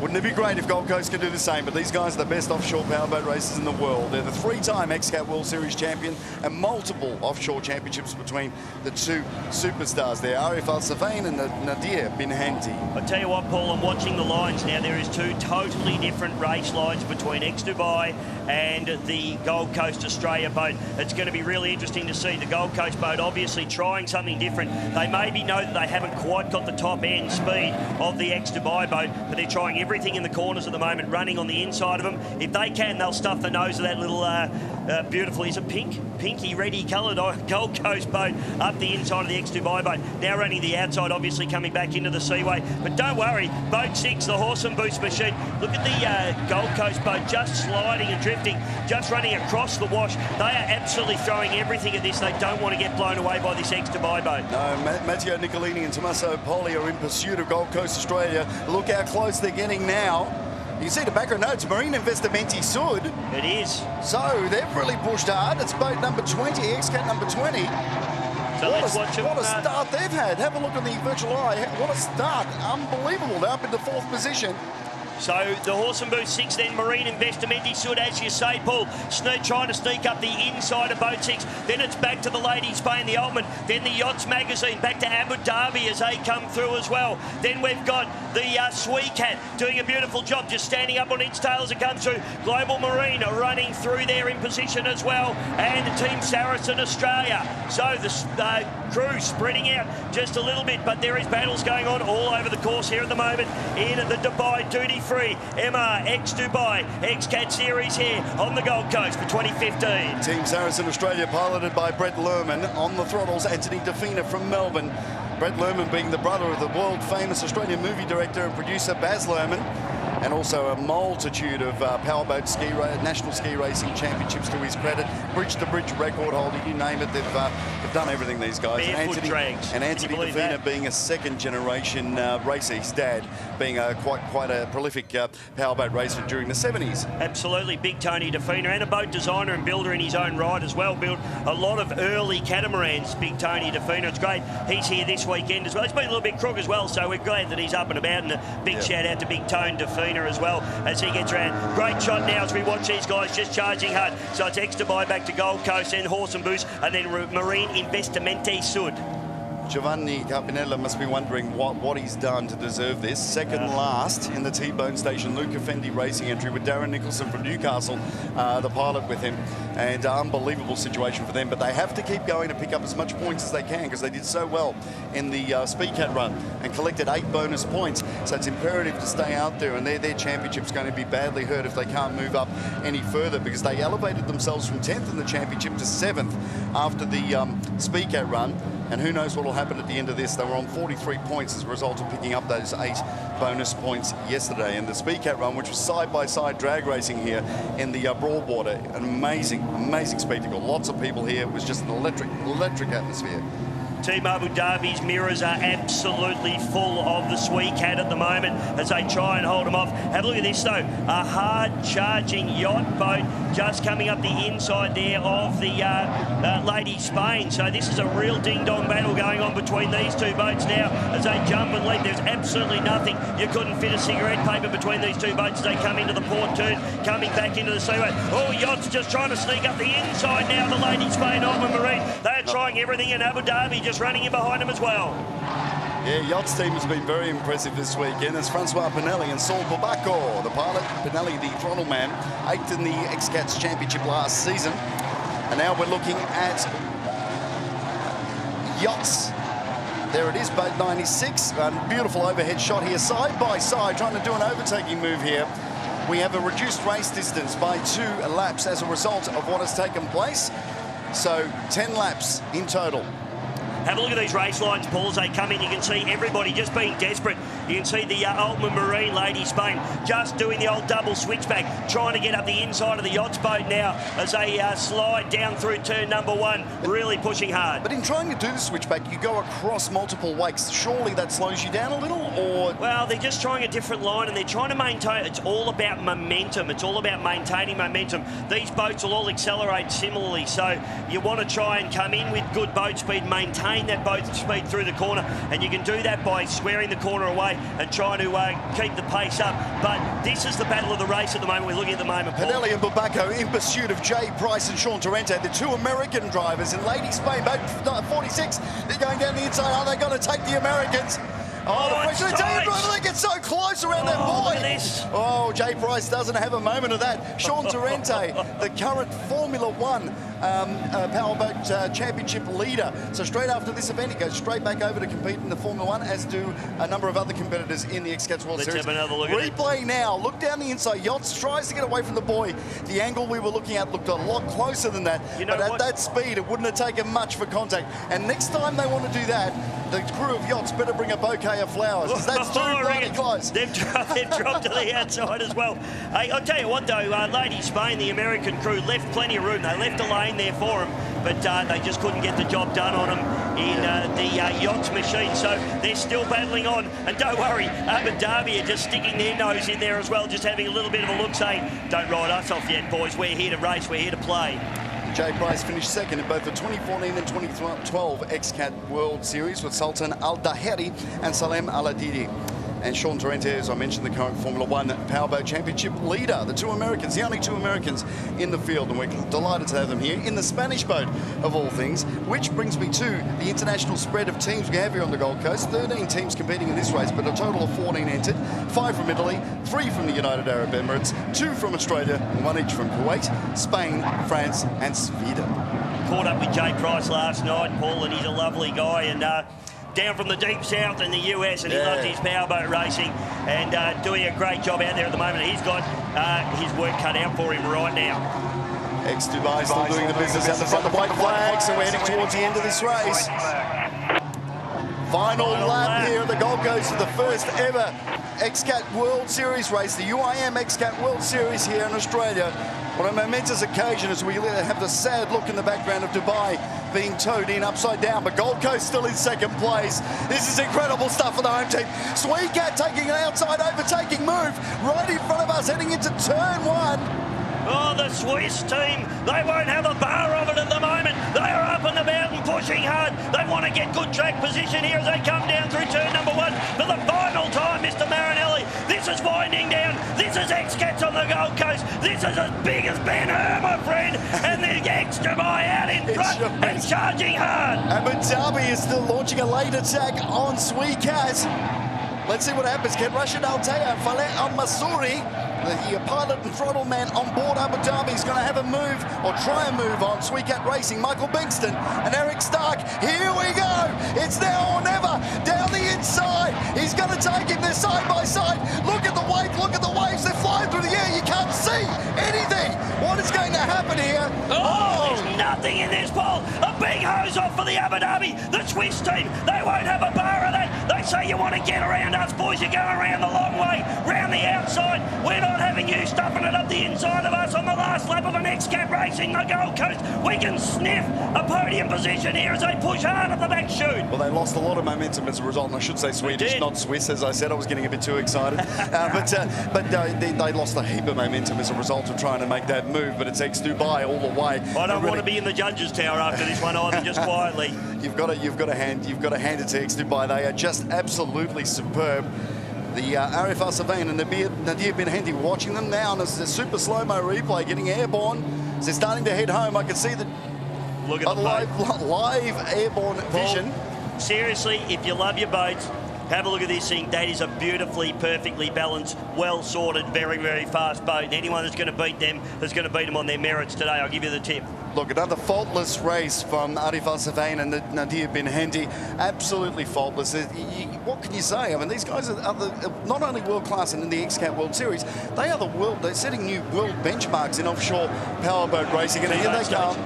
Wouldn't it be great if Gold Coast could do the same? But these guys are the best offshore powerboat racers in the world. They're the 3-time XCAT World Series champion and multiple offshore championships between the two superstars there, Arif Al-Safain and Nadir bin Hanti. I tell you what, Paul, I'm watching the lines now. There is two totally different race lines between ex-Dubai and the Gold Coast Australia boat. It's going to be really interesting to see the Gold Coast boat obviously trying something different. They maybe know that they haven't quite got the top end speed of the ex-Dubai boat, but they're trying everything in the corners at the moment, running on the inside of them. If they can, they'll stuff the nose of that little beautiful, is it pinky reddy coloured Gold Coast boat up the inside of the ex-Dubai boat. Now running the outside, obviously coming back into the seaway. But don't worry, boat 6, the horse and boost machine. Look at the Gold Coast boat just sliding and drifting, just running across the wash. They are absolutely throwing everything at this. They don't want to get blown away by this ex-Dubai boat. No, Matteo Nicolini and Tommaso Poli are in pursuit of Gold Coast Australia. Look how close they're getting now. You can see the background notes, Marine Investimenti Sud. It is. So they've really pushed hard. It's boat number 20, XCAT number 20. So let's watch what a start they've had. Have a look on the virtual eye. What a start. Unbelievable. They're up into 4th position. So the Horse and Boost 6, then Marine Investimenti Sud, as you say, Paul, trying to sneak up the inside of boat 6. Then it's back to the Ladies Spain, the Altman. Then the Yachts Magazine, back to Abu Dhabi as they come through as well. Then we've got the XCAT doing a beautiful job, just standing up on its tail as it comes through. Global Marine running through there in position as well. And Team Saracen Australia. So the crew spreading out just a little bit, but there is battles going on all over the course here at the moment in the Dubai Duty Free MR ex-Dubai XCAT Series here on the Gold Coast for 2015. Team Saracen Australia piloted by Brett Lerman. On the throttles, Anthony Defina from Melbourne. Brett Lerman being the brother of the world-famous Australian movie director and producer Baz Lerman, and also a multitude of powerboat national ski racing championships to his credit. Bridge-to-bridge record holder, you name it, they've done everything, these guys. And Anthony Defina being a second-generation racer, his dad being quite a prolific powerboat racer during the 70s. Absolutely, big Tony Defina, and a boat designer and builder in his own right as well. Built a lot of early catamarans, big Tony Defina. It's great he's here this weekend as well. It's been a little bit crook as well, so we're glad that he's up and about, and a big shout out to big Tone Defina as well as he gets around. Great shot now as we watch these guys just charging hard. So it's ex-Dubai back to Gold Coast, and Horse and Boost, and then Marine Investimenti Sud. Giovanni Carpinella must be wondering what he's done to deserve this. Second last in the T-Bone Station Luca Fendi racing entry with Darren Nicholson from Newcastle, the pilot with him. And unbelievable situation for them. But they have to keep going to pick up as much points as they can, because they did so well in the SpeedCat run and collected 8 bonus points. So it's imperative to stay out there, and their championship's going to be badly hurt if they can't move up any further, because they elevated themselves from 10th in the championship to 7th after the SpeedCat run. And who knows what will happen at the end of this. They were on 43 points as a result of picking up those 8 bonus points yesterday. And the SpeedCat run, which was side-by-side drag racing here in the Broadwater, an amazing spectacle. Lots of people here. It was just an electric atmosphere. Team Abu Dhabi's mirrors are absolutely full of the XCAT at the moment as they try and hold them off. Have a look at this though, a hard-charging yacht boat just coming up the inside there of the Lady Spain. So this is a real ding-dong battle going on between these two boats now as they jump and leap. There's absolutely nothing. You couldn't fit a cigarette paper between these two boats as they come into the port turn, coming back into the seaway. Oh, Yachts just trying to sneak up the inside now, the Lady Spain, Altman Marine. They're trying everything, in Abu Dhabi just running in behind them as well. Yeah, Yachts team has been very impressive this weekend. It's Francois Pinelli and Saul Bobacco, the pilot. Pinelli, the throttle man, 8th in the XCAT's championship last season. And now we're looking at Yachts. There it is, boat 96. Beautiful overhead shot here, side by side, trying to do an overtaking move here. We have a reduced race distance by 2 laps as a result of what has taken place. So 10 laps in total. Have a look at these race lines, Paul, as they come in. You can see everybody just being desperate. You can see the Altman Marine Lady Spain just doing the old double switchback, trying to get up the inside of the Yachts boat now as they slide down through turn number 1, really pushing hard. But in trying to do the switchback, you go across multiple wakes. Surely that slows you down a little, or...? Well, they're just trying a different line, and they're trying to maintain... It's all about momentum. It's all about maintaining momentum. These boats will all accelerate similarly, so you want to try and come in with good boat speed, maintain maintain that boat speed through the corner, and you can do that by squaring the corner away and trying to keep the pace up. But this is the battle of the race at the moment. We're looking at the moment, Paul. Pinelli and Babacco in pursuit of Jay Price and Sean Torrente, the two American drivers in Lady Spain, boat 46. They're going down the inside. Are they going to take the Americans? Oh, the pressure. They get so close around that boy. Oh, Jay Price doesn't have a moment of that. Sean Torrente, the current Formula One powerboat championship leader. So straight after this event, he goes straight back over to compete in the Formula One, as do a number of other competitors in the XCAT World Series. Let's have another look at it. Replay now. Look down the inside. Yachts tries to get away from the buoy. The angle we were looking at looked a lot closer than that. You know but what? at that speed, it wouldn't have taken much for contact. And next time they want to do that, the crew of Yachts better bring a bouquet of flowers, because that's too bloody close. They've dropped to the outside as well. Hey, I'll tell you what though, Lady Spain, the American crew, left plenty of room. They left a lane there for them, but they just couldn't get the job done on them in the Yachts machine. So they're still battling on. And don't worry, Abu Dhabi are just sticking their nose in there as well, just having a little bit of a look, saying, don't write us off yet, boys. We're here to race. We're here to play. Jay Price finished second in both the 2014 and 2012 XCAT World Series with Sultan Al Daheri and Salem Al Adidi. And Sean Torrente, as I mentioned, the current Formula One powerboat championship leader. The two Americans, the only two Americans in the field, and we're delighted to have them here in the Spanish boat, of all things. Which brings me to the international spread of teams we have here on the Gold Coast. 13 teams competing in this race, but a total of 14 entered. 5 from Italy, 3 from the United Arab Emirates, 2 from Australia, and 1 each from Kuwait, Spain, France, and Sweden. Caught up with Jay Price last night, Paul, and he's a lovely guy. And down from the deep south in the US, and he loves his powerboat racing and doing a great job out there at the moment. He's got his work cut out for him right now. Ex-Dubai still doing the business out the front of the white flag, so we're heading towards the end of this race. Final lap here at the Gold Coast of the first ever XCAT World Series race, the UIM XCAT World Series here in Australia. What a momentous occasion as we have the sad look in the background of Dubai being towed in upside down, but Gold Coast still in second place. This is incredible stuff for the home team. XCAT taking an outside overtaking move right in front of us, heading into turn 1. Oh, the Swiss team, they won't have a bar of it at the moment. They are up and about and pushing hard. They want to get good track position here as they come down through turn number 1 for the final time, Mr. Marinelli. This is winding down. This is XCAT on the Gold Coast. This is as big as Ben Hur, my friend. And the X-Dubai out in front and charging hard. Abu Dhabi is still launching a late attack on XCAT. Let's see what happens. Can Rashid Al-Taya, Faleh Al-Masuri, the pilot and throttle man on board Abu Dhabi, is going to have a move, or try a move on XCAT Racing. Michael Bingston and Eric Stark. Here we go. It's now or never. Down the inside. He's going to take him. They're side by side. Look at the wave. Look at the waves. They're flying through the air. You can't see anything. What is going to happen here? Oh, there's nothing in this pole. A big hose off for the Abu Dhabi. The Swiss team, they won't have a bar of that. They say you want to get around us, boys. You're going around the long way, round the outside. We're not having you stuffing it up the inside of us on the last lap of an XCAT Racing the Gold Coast. We can sniff a podium position here as they push hard up the back chute. Well, they lost a lot of momentum as a result, and I should say Swedish, not Swiss, as I said. I was getting a bit too excited. but they lost a heap of momentum as a result of trying to make that move, but it's ex-Dubai all the way. I don't want to be in the judges' tower after this one either, just quietly. You've got to hand it to ex-Dubai. They are just absolutely superb. The Arif Al-Savain and Nadir bin Hendy watching them now, and it's a super slow-mo replay getting airborne. So they're starting to head home. I can see the look at the live airborne vision. Seriously, if you love your boats, have a look at this thing. That is a beautifully, perfectly balanced, well-sorted, very, very fast boat. Anyone that's going to beat them is going to beat them on their merits today. I'll give you the tip. Look, another faultless race from Arif Al-Savain and Nadir bin Hendy. Absolutely faultless. What can you say? I mean, these guys are not only world-class in the XCAT World Series, they're setting new world benchmarks in offshore powerboat racing. And here they come,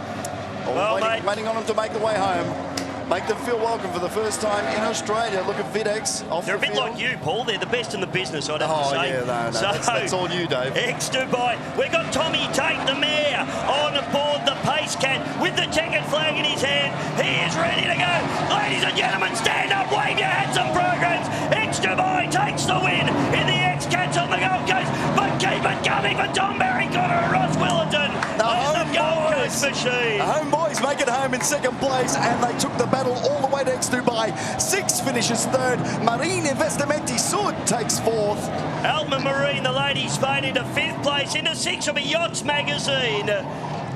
waiting on them to make the way home. Make them feel welcome for the first time in Australia. Look at Videx off They're a bit field. like you, Paul. They're the best in the business, I'd have to say. Oh, yeah, no, that's all you, Dave. X-Dubai. We've got Tommy Tate, the mayor, on board the pace XCAT with the checkered flag in his hand. He is ready to go. Ladies and gentlemen, stand up, wave your hats and programs. X-Dubai takes the win in the XCATs on the Gold Coast, but keep it coming for Tom Barry, Connor and Ross Willerton. The Gold Coast machine. The home boys make it home in second place, and they took the battle all the way to X-Dubai. 6 finishes third. Marine Investimenti Sud takes fourth. Altman Marine, the ladies, fade into 5th place. Into 6th will be Yachts Magazine.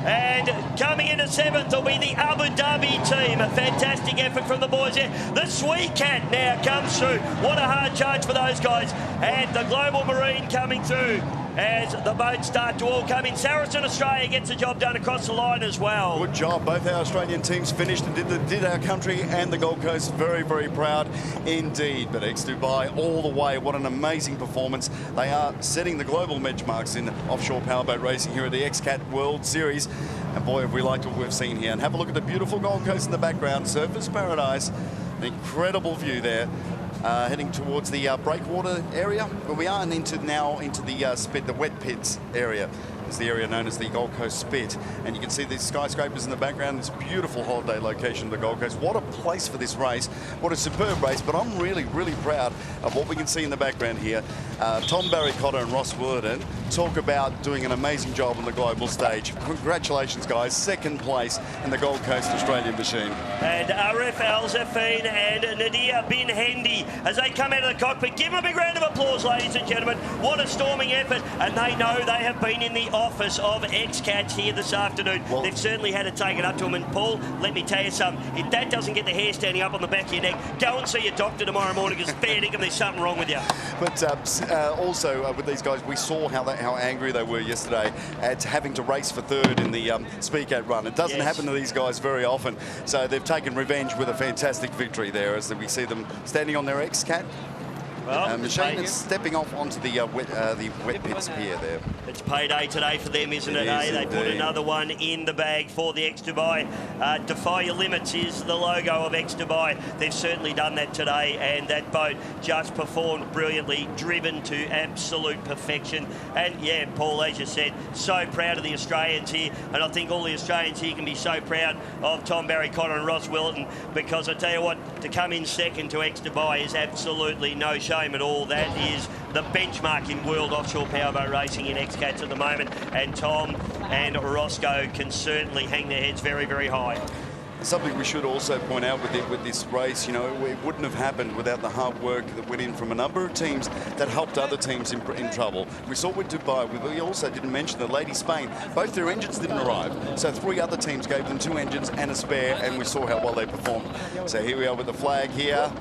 And coming into 7th will be the Abu Dhabi team. A fantastic effort from the boys there. The XCAT now comes through. What a hard charge for those guys. And the Global Marine coming through as the boats start to all come in. Saracen Australia gets the job done across the line as well. Good job. Both our Australian teams finished and did our country and the Gold Coast very, very proud indeed. But X-Dubai all the way. What an amazing performance. They are setting the global benchmarks in offshore powerboat racing here at the XCAT World Series. And boy, have we liked what we've seen here. And have a look at the beautiful Gold Coast in the background. Surfers Paradise. An incredible view there. Heading towards the breakwater area where we are, and into the spit, the wet pits area. It's the area known as the Gold Coast Spit, and you can see these skyscrapers in the background. This beautiful holiday location of the Gold Coast. What a place for this race. What a superb race, but I'm really, really proud of what we can see in the background here. Tom Barry Cotter and Ross Willerton talk about doing an amazing job on the global stage. Congratulations, guys. 2nd place in the Gold Coast Australian machine. And Arif Al-Zafin and Nadia bin Hendy as they come out of the cockpit. Give them a big round of applause, ladies and gentlemen. What a storming effort. And they know they have been in the office of XCAT here this afternoon. Well, they've certainly had it taken up to them. And Paul, let me tell you something. If that doesn't get the hair standing up on the back of your neck, go and see your doctor tomorrow morning, because fair dinkum, there's something wrong with you. But also with these guys, we saw how angry they were yesterday at having to race for 3rd in the XCAT run. It doesn't happen to these guys very often. So they've taken revenge with a fantastic victory there, as we see them standing on their XCAT machine and stepping off onto the wet pits pier there. It's payday today for them, isn't it? They put another one in the bag for the X-Dubai. Defy Your Limits is the logo of X-Dubai. They've certainly done that today, and that boat just performed brilliantly, driven to absolute perfection. And yeah, Paul, as you said, so proud of the Australians here, and I think all the Australians here can be so proud of Tom Barry Cotter and Ross Willerton, because I tell you what, to come in 2nd to X-Dubai is absolutely no shame at all. That is the benchmark in world offshore powerboat racing in XCATs at the moment, and Tom and Roscoe can certainly hang their heads very, very high. Something we should also point out with this race, you know, it wouldn't have happened without the hard work that went in from a number of teams that helped other teams in trouble. We saw with Dubai, we also didn't mention that Lady Spain, both their engines didn't arrive, so 3 other teams gave them 2 engines and a spare, and we saw how well they performed. So here we are with the flag here.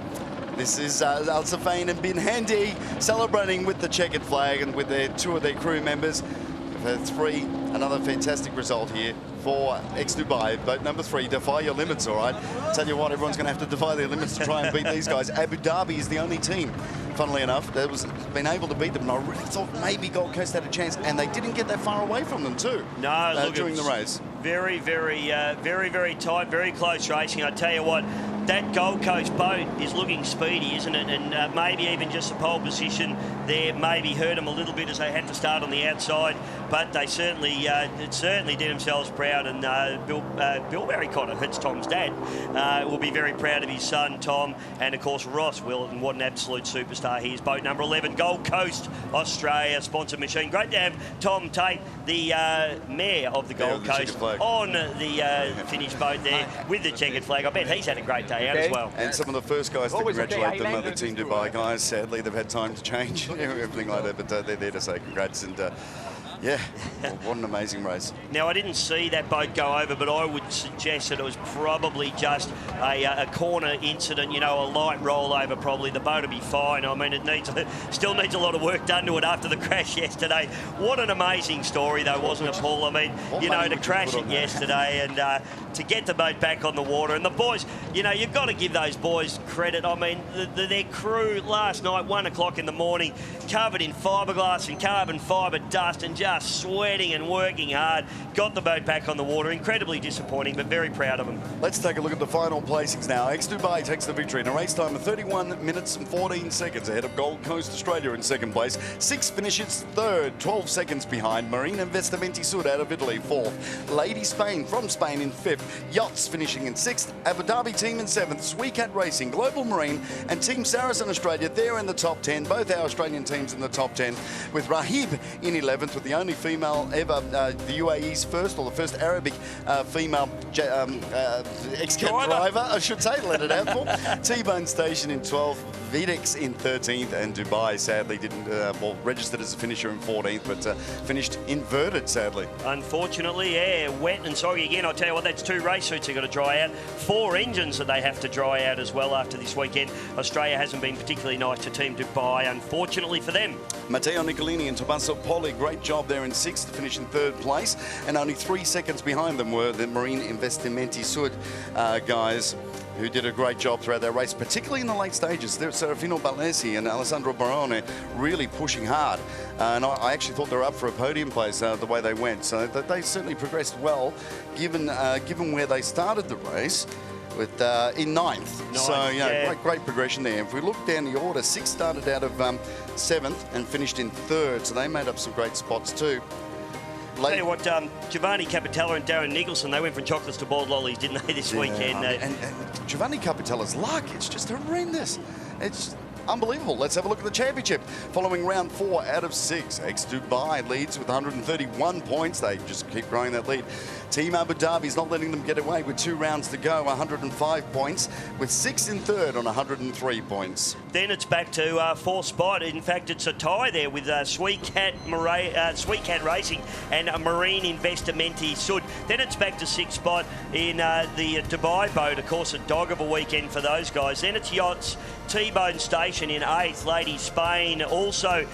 This is Al-Safain and Bin Handy celebrating with the checkered flag and with 2 of their crew members. We've had 3, another fantastic result here for X-Dubai. Boat number 3, defy your limits, all right? Tell you what, everyone's going to have to defy their limits to try and beat these guys. Abu Dhabi is the only team, funnily enough, that was been able to beat them. And I really thought maybe Gold Coast had a chance, and they didn't get that far away from them too. No, look, during the race. Very, very tight, very close racing. I tell you what, that Gold Coast boat is looking speedy, isn't it? And maybe even just the pole position there maybe hurt them a little bit as they had to start on the outside. But they certainly did themselves proud. And Bill Barry Cotter, that's Tom's dad, will be very proud of his son, Tom. And, of course, Ross Willerton, what an absolute superstar he is. Boat number 11, Gold Coast, Australia, sponsored machine. Great to have Tom Tate, the mayor of the Gold Coast, on the finished boat there with the checkered flag. I bet he's had a great day out as well. And some of the first guys to congratulate them are the Team Dubai guys. Sadly, they've had time to change, everything like that, but they're there to say congrats. And yeah, what an amazing race. Now, I didn't see that boat go over, but I would suggest that it was probably just a corner incident, you know, a light rollover probably. The boat will be fine. I mean, it still needs a lot of work done to it after the crash yesterday. What an amazing story, though, wasn't it, Paul? I mean, you know, to crash it yesterday and to get the boat back on the water. And the boys, you know, you've got to give those boys credit. I mean, their crew last night, 1 o'clock in the morning, covered in fiberglass and carbon fibre dust, and just just sweating and working hard. Got the boat back on the water. Incredibly disappointing, but very proud of them. Let's take a look at the final placings now. Dubai takes the victory in a race time of 31 minutes and 14 seconds ahead of Gold Coast Australia in second place. Six finishes third, 12 seconds behind. Marine Investimenti Sud out of Italy, fourth. Lady Spain from Spain in fifth. Yachts finishing in sixth. Abu Dhabi team in seventh. XCAT Racing, Global Marine and Team Saracen Australia, they're in the top 10. Both our Australian teams in the top 10, with Rahib in 11th, with the only female ever, the UAE's first, or the first Arabic female XCAT driver, I should say, let it out for. T-Bone Station in 12th, Videx in 13th, and Dubai sadly didn't, well, registered as a finisher in 14th, but finished inverted, sadly. Unfortunately, yeah, wet and soggy again. I'll tell you what, that's 2 race suits they've got to dry out. 4 engines that they have to dry out as well after this weekend. Australia hasn't been particularly nice to Team Dubai, unfortunately for them. Matteo Nicolini and Tommaso Poli, great job there in 6th to finish in 3rd place, and only 3 seconds behind them were the Marine Investimenti Sud guys, who did a great job throughout their race, particularly in the late stages. There's Serafino Balesi and Alessandro Barone really pushing hard. And I actually thought they were up for a podium place the way they went. So they certainly progressed well, given where they started the race. With in 9th. So yeah, great progression there. If we look down the order, 6 started out of 7th and finished in 3rd. So they made up some great spots too. Tell you what, Giovanni Capitella and Darren Nicholson, they went from chocolates to boiled lollies, didn't they, this weekend? And Giovanni Capitella's luck, it's just horrendous. It's unbelievable. Let's have a look at the championship. Following round 4 out of 6, Dubai leads with 131 points. They just keep growing that lead. Team Abu Dhabi's not letting them get away with 2 rounds to go, 105 points, with 6 in 3rd on 103 points. Then it's back to 4th spot. In fact, it's a tie there with XCAT Racing and Marine Investimenti Sud. Then it's back to 6th spot in the Dubai boat. Of course, a dog of a weekend for those guys. Then it's Yachts, T-Bone Station in 8th. Lady Spain also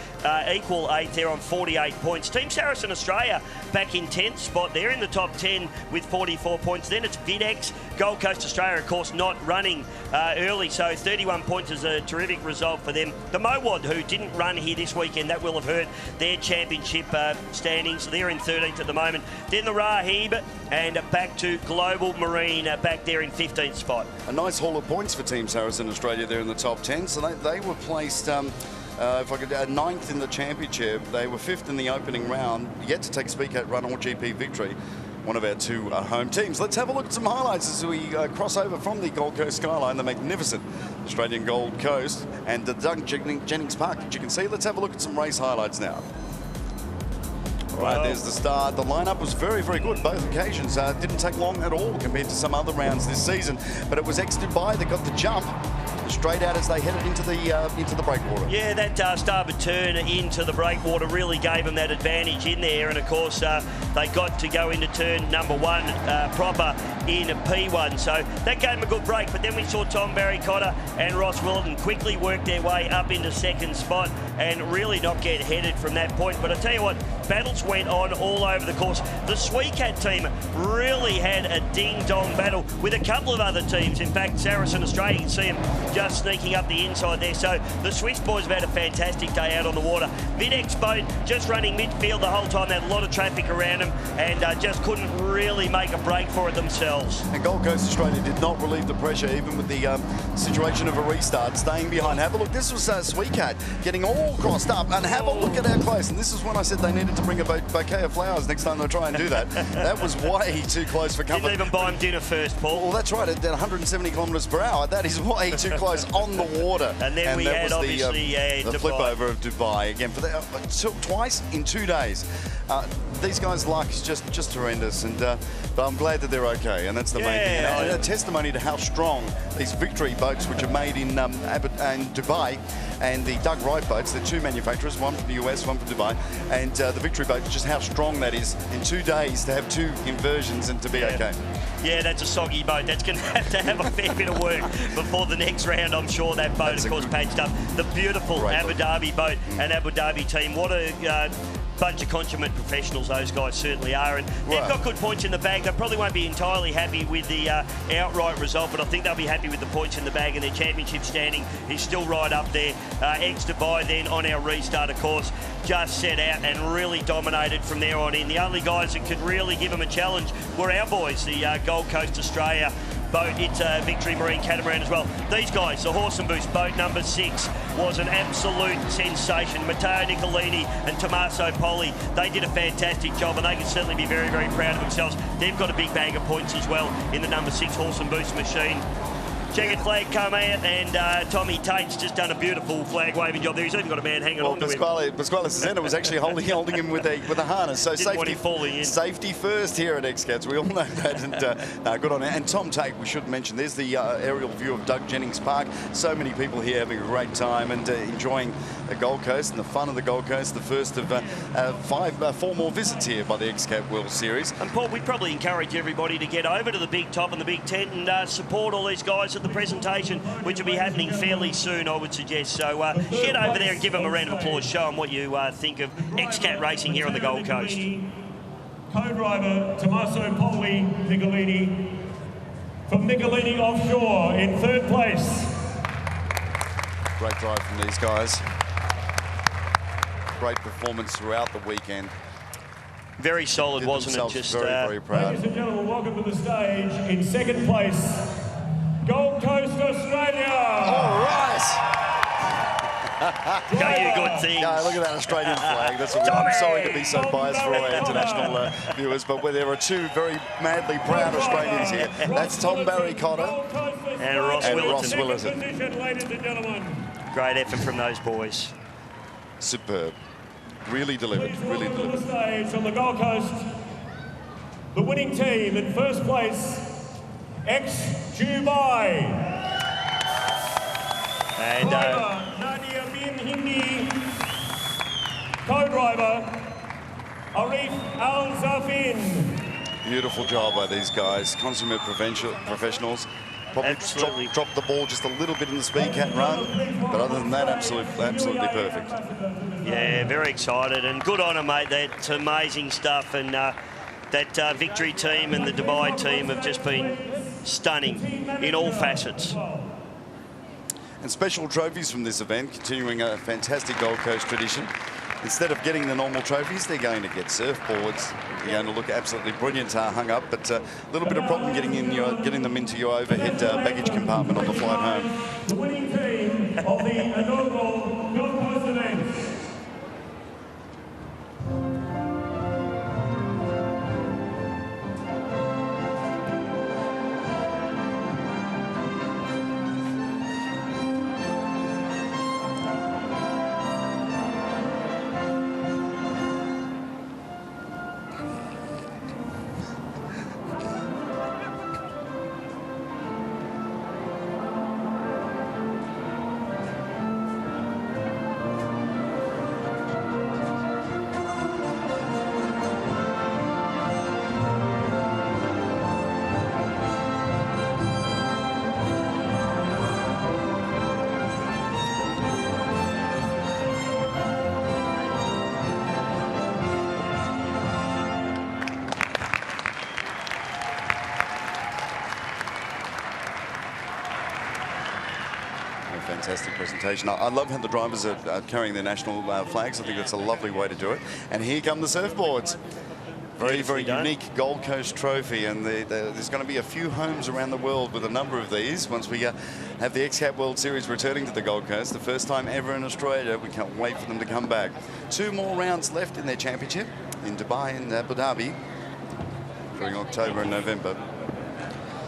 equal 8th there on 48 points. Team Saracen Australia back in 10th spot. They're in the top 10 with 44 points. Then it's Videx. Gold Coast Australia, of course, not running early, so 31 points is a terrific result for them. The Mowad, who didn't run here this weekend, that will have hurt their championship standings. They're in 13th at the moment. Then the Rahib, and back to Global Marine, back there in 15th spot. A nice haul of points for Team Saracen Australia there in the top 10. So they were placed if I could, 9th in the championship. They were 5th in the opening round, yet to take a XCAT Run or GP victory. One of our 2 home teams. Let's have a look at some highlights as we cross over from the Gold Coast skyline, the magnificent Australian Gold Coast, and the Doug Jennings Park, as you can see. Let's have a look at some race highlights now. All right, there's the start. The lineup was very, very good. Both occasions didn't take long at all compared to some other rounds this season. But it was Dubai that got the jump straight out as they headed into the breakwater. Yeah, that starboard turn into the breakwater really gave them that advantage in there. And of course, they got to go into turn number 1 proper in P1. So that gave them a good break. But then we saw Tom Barry Cotter and Ross Willerton quickly work their way up into 2nd spot and really not get headed from that point. But I tell you what, battles went on all over the course. The XCAT team really had a ding-dong battle with a couple of other teams. In fact, Saracen Australia, you can see them just sneaking up the inside there. So the Swiss boys have had a fantastic day out on the water. Videx boat just running midfield the whole time. They had a lot of traffic around them and just couldn't really make a break for it themselves. And Gold Coast Australia did not relieve the pressure, even with the situation of a restart, staying behind. Have a look. This was XCAT getting all crossed up, and have a look at how close. And this is when I said they needed to bring a bouquet of flowers next time they try and do that. That was way too close for comfort. Didn't even buy them dinner first, Paul. Well, that's right. At 170 kilometres per hour, that is way too close on the water. And then we had obviously the flip over of Dubai again for twice in 2 days. These guys' luck is just horrendous, and but I'm glad that they're okay, and that's the main thing. And a testimony to how strong these victory boats, which are made in Dubai, and the Doug Wright boats, they're 2 manufacturers, one from the US, one from Dubai, and the victory boat, just how strong that is in 2 days to have 2 inversions and to be okay. Yeah, that's a soggy boat. That's going to have a fair bit of work before the next round, I'm sure. That boat, of course, patched up. The beautiful Abu Dhabi boat and Abu Dhabi team. What a bunch of consummate professionals, those guys certainly are. And they've got good points in the bag. They probably won't be entirely happy with the outright result, but I think they'll be happy with the points in the bag, and their championship standing is still right up there. Dubai then on our restart, of course, just set out and really dominated from there on in. The only guys that could really give them a challenge were our boys, the Gold Coast Australia boat. It's a Victory Marine catamaran as well. These guys, the Horse and Boost boat number 6, was an absolute sensation. Matteo Nicolini and Tommaso Poli, they did a fantastic job, and they can certainly be very, very proud of themselves. They've got a big bag of points as well in the number 6 Horse and Boost machine. Checkered flag come out, and Tommy Tate's just done a beautiful flag waving job there. He's even got a man hanging on to him. Pasquale Cesena was actually holding him with a harness. So safety first here at XCAT. We all know that, and good on it. And Tom Tate, we should mention, there's the aerial view of Doug Jennings Park. So many people here having a great time and enjoying the Gold Coast and the fun of the Gold Coast. The first of 4 more visits here by the XCAT World Series. And Paul, we'd probably encourage everybody to get over to the big top and the big tent and support all these guys at the presentation, which will be happening fairly soon, I would suggest. So get over there and give them a round of applause. Show them what you think of XCAT racing here on the Gold Coast. Co-driver Tommaso Poli Nicolini from Nicolini Offshore in 3rd place. Great drive from these guys. Great performance throughout the weekend. Very solid, wasn't it? Just very proud. Ladies and gentlemen, welcome to the stage in 2nd place, Gold Coast, Australia. All right. Go you good things. Yeah, look at that Australian flag. That's what I'm sorry to be so biased for all our international viewers, but there are 2 very madly proud Australians here. That's Tom Barry Cotter and Ross Willerton. Ladies and gentlemen. Great effort from those boys. Superb. Really delivered. Really Welcome to delivered. the stage from the Gold Coast, the winning team in 1st place, Dubai. And Nadia bin Hindi, co-driver Arif Al-Zafin. Beautiful job by these guys. Consummate professionals. Probably dropped the ball just a little bit in the speed cat run, but other than that, absolutely perfect. Yeah, very excited, and good on them, mate. That's amazing stuff, and that Victory team and the Dubai team have just been stunning in all facets. And special trophies from this event, continuing a fantastic Gold Coast tradition. Instead of getting the normal trophies, they're going to get surfboards. They're going to look absolutely brilliant hung up, but a little bit of problem getting them into your overhead baggage compartment on the flight home. The winning team of the inaugural Gold Coast event. Fantastic presentation. I love how the drivers are carrying their national flags. I think that's a lovely way to do it. And here come the surfboards. Very, very unique Gold Coast trophy, and there's going to be a few homes around the world with a number of these once we have the XCAT World Series returning to the Gold Coast, the first time ever in Australia. We can't wait for them to come back. 2 more rounds left in their championship in Dubai and Abu Dhabi during October and November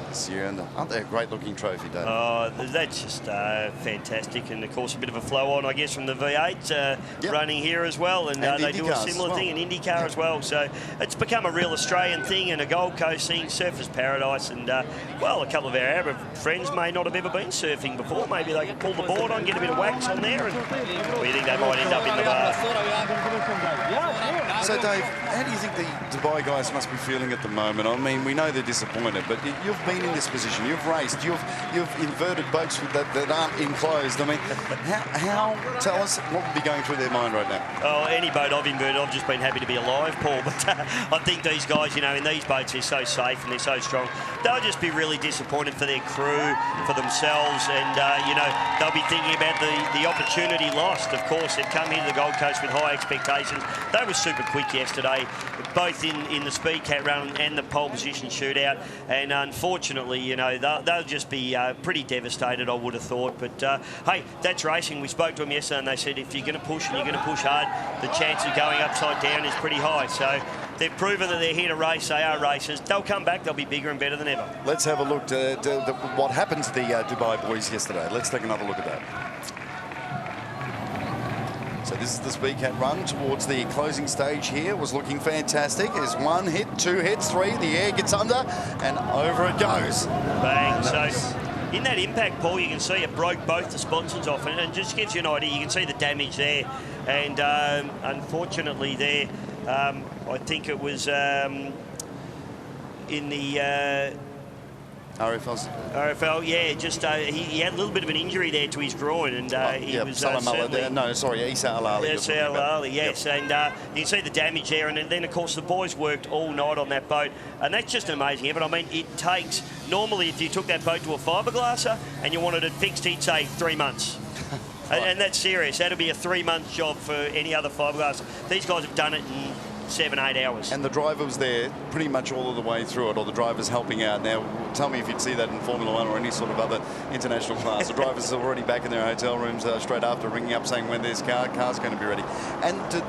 this year. And aren't they a great looking trophy, Dave? Oh, that's just fantastic, and of course a bit of a flow on, I guess, from the V8 running here as well, and they do a similar thing in IndyCar as well. So it's become a real Australian thing and a Gold Coast thing, surfers paradise, and well, a couple of our Arab friends may not have ever been surfing before. Maybe they could pull the board on, get a bit of wax on there, and we think they might end up in the bar. So Dave, how do you think the Dubai guys must be feeling at the moment? I mean, we know they're disappointed, but you've been been in this position. You've raced. You've inverted boats that aren't enclosed. I mean, tell us what would be going through their mind right now? Oh, any boat I've inverted, I've just been happy to be alive, Paul. But I think these guys, you know, in these boats, they're so safe and they're so strong. They'll just be really disappointed for their crew, for themselves, and, you know, they'll be thinking about the opportunity lost. Of course, they've come here to the Gold Coast with high expectations. They were super quick yesterday, both in the speed cat run and the pole position shootout. And unfortunately, you know, they'll just be pretty devastated, I would have thought. But, hey, that's racing. We spoke to them yesterday and they said if you're going to push and you're going to push hard, the chance of going upside down is pretty high. So they've proven that they're here to race. They are racers. They'll come back. They'll be bigger and better than ever. Let's have a look at what happened to the Dubai boys yesterday. Let's take another look at that. So this is the speed cat run towards the closing stage here. Was looking fantastic. There's 1 hit, 2 hits, 3. The air gets under and over it goes. Bang. So in that impact, Paul, you can see it broke both the sponsons off, and it just gives you an idea. You can see the damage there. And unfortunately there, I think it was in the... RFL, yeah, just he had a little bit of an injury there to his groin, and he was certainly... No, sorry, Isa Al-Ali. Yes, Al-Ali, yes, and you can see the damage there, and then, of course, the boys worked all night on that boat, and that's just amazing. But I mean, it takes... Normally, if you took that boat to a fiberglasser and you wanted it fixed, he'd say 3 months. Right. And that's serious. That'd be a 3-month job for any other fiberglass. These guys have done it in 7-8 hours. And the driver was there pretty much all of the way through it, or the driver's helping out. Now, tell me if you'd see that in Formula One or any sort of other international class. The drivers are already back in their hotel rooms straight after, ringing up saying when their car's going to be ready. And the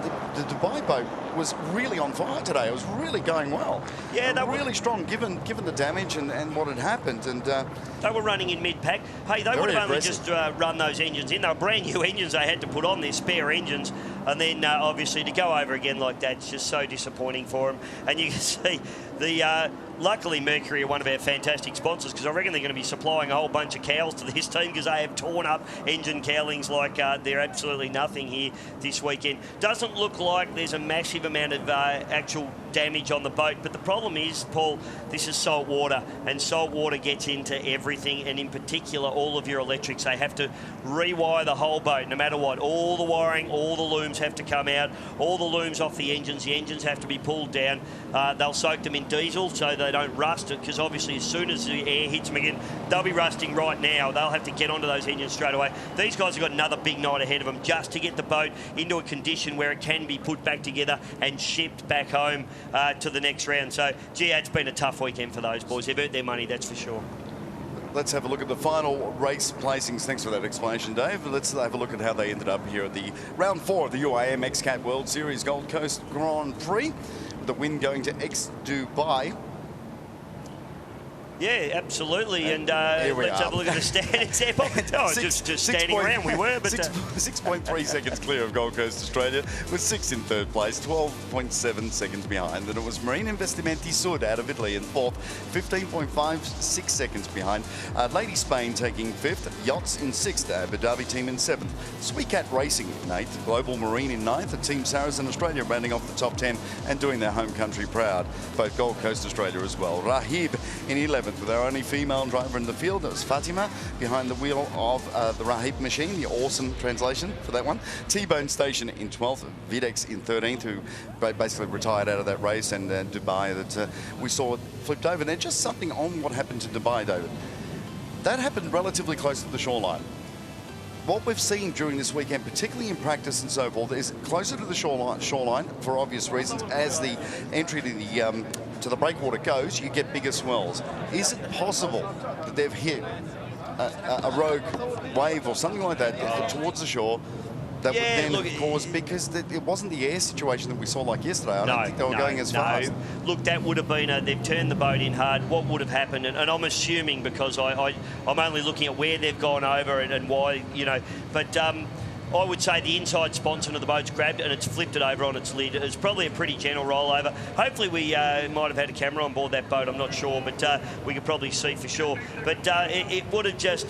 Dubai boat was really on fire today. It was really going well. Yeah, they were really strong, given the damage and what had happened. And they were running in mid-pack. Hey, they would have only just run those engines in. They were brand new engines they had to put on, their spare engines. And then, obviously, to go over again like that, it's just so disappointing for them. And you can see the... luckily, Mercury are one of our fantastic sponsors, because I reckon they're going to be supplying a whole bunch of cowls to this team, because they have torn up engine cowlings like they're absolutely nothing here this weekend. Doesn't look like there's a massive amount of actual damage on the boat, but the problem is, Paul, this is salt water, and salt water gets into everything, and in particular all of your electrics. They have to rewire the whole boat no matter what. All the wiring, all the looms have to come out, all the looms off the engines have to be pulled down. They'll soak them in diesel so they don't rust it, because obviously as soon as the air hits them again, they'll be rusting right now. They'll have to get onto those engines straight away. These guys have got another big night ahead of them just to get the boat into a condition where it can be put back together and shipped back home to the next round. So, gee, it's been a tough weekend for those boys. They've earned their money, that's for sure. Let's have a look at the final race placings. Thanks for that explanation, Dave. Let's have a look at how they ended up here at the round 4 of the UIM XCAT World Series Gold Coast Grand Prix. The win going to Dubai. Yeah, absolutely. And let's have a look at the standings there. Just standing around we were. But 6.3 seconds clear of Gold Coast Australia, with 6th in 3rd place, 12.7 seconds behind. Then it was Marine Investimenti Sud out of Italy in 4th, 15.56 seconds behind. Lady Spain taking 5th, Yachts in 6th, Abu Dhabi team in 7th. Sweetcat Racing in 8th, Global Marine in 9th, and Team Saracen Australia rounding off the top 10 and doing their home country proud. Both Gold Coast Australia as well. Rahib in 11th. With our only female driver in the field. It was Fatima behind the wheel of the Rahib machine, the awesome translation for that one. T-Bone Station in 12th, Videx in 13th, who basically retired out of that race, and Dubai that we saw flipped over. There's just something on what happened to Dubai, David. That happened relatively close to the shoreline. What we've seen during this weekend, particularly in practice and so forth, is closer to the shoreline for obvious reasons. As the entry to the breakwater goes, you get bigger swells. Is it possible that they've hit a rogue wave or something like that towards the shore that would then cause, because it wasn't the air situation that we saw like yesterday. I don't think they were going as fast. Look, that would have been they've turned the boat in hard. What would have happened, and I'm assuming, because I'm only looking at where they've gone over and why, you know, but I would say the inside sponson of the boat's grabbed and it's flipped it over on its lid. It's probably a pretty gentle rollover. Hopefully we might have had a camera on board that boat, I'm not sure, but we could probably see for sure. But it would have just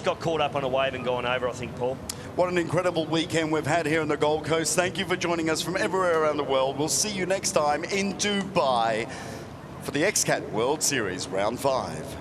got caught up on a wave and gone over, I think, Paul. What an incredible weekend we've had here on the Gold Coast. Thank you for joining us from everywhere around the world. We'll see you next time in Dubai for the XCAT World Series Round 5.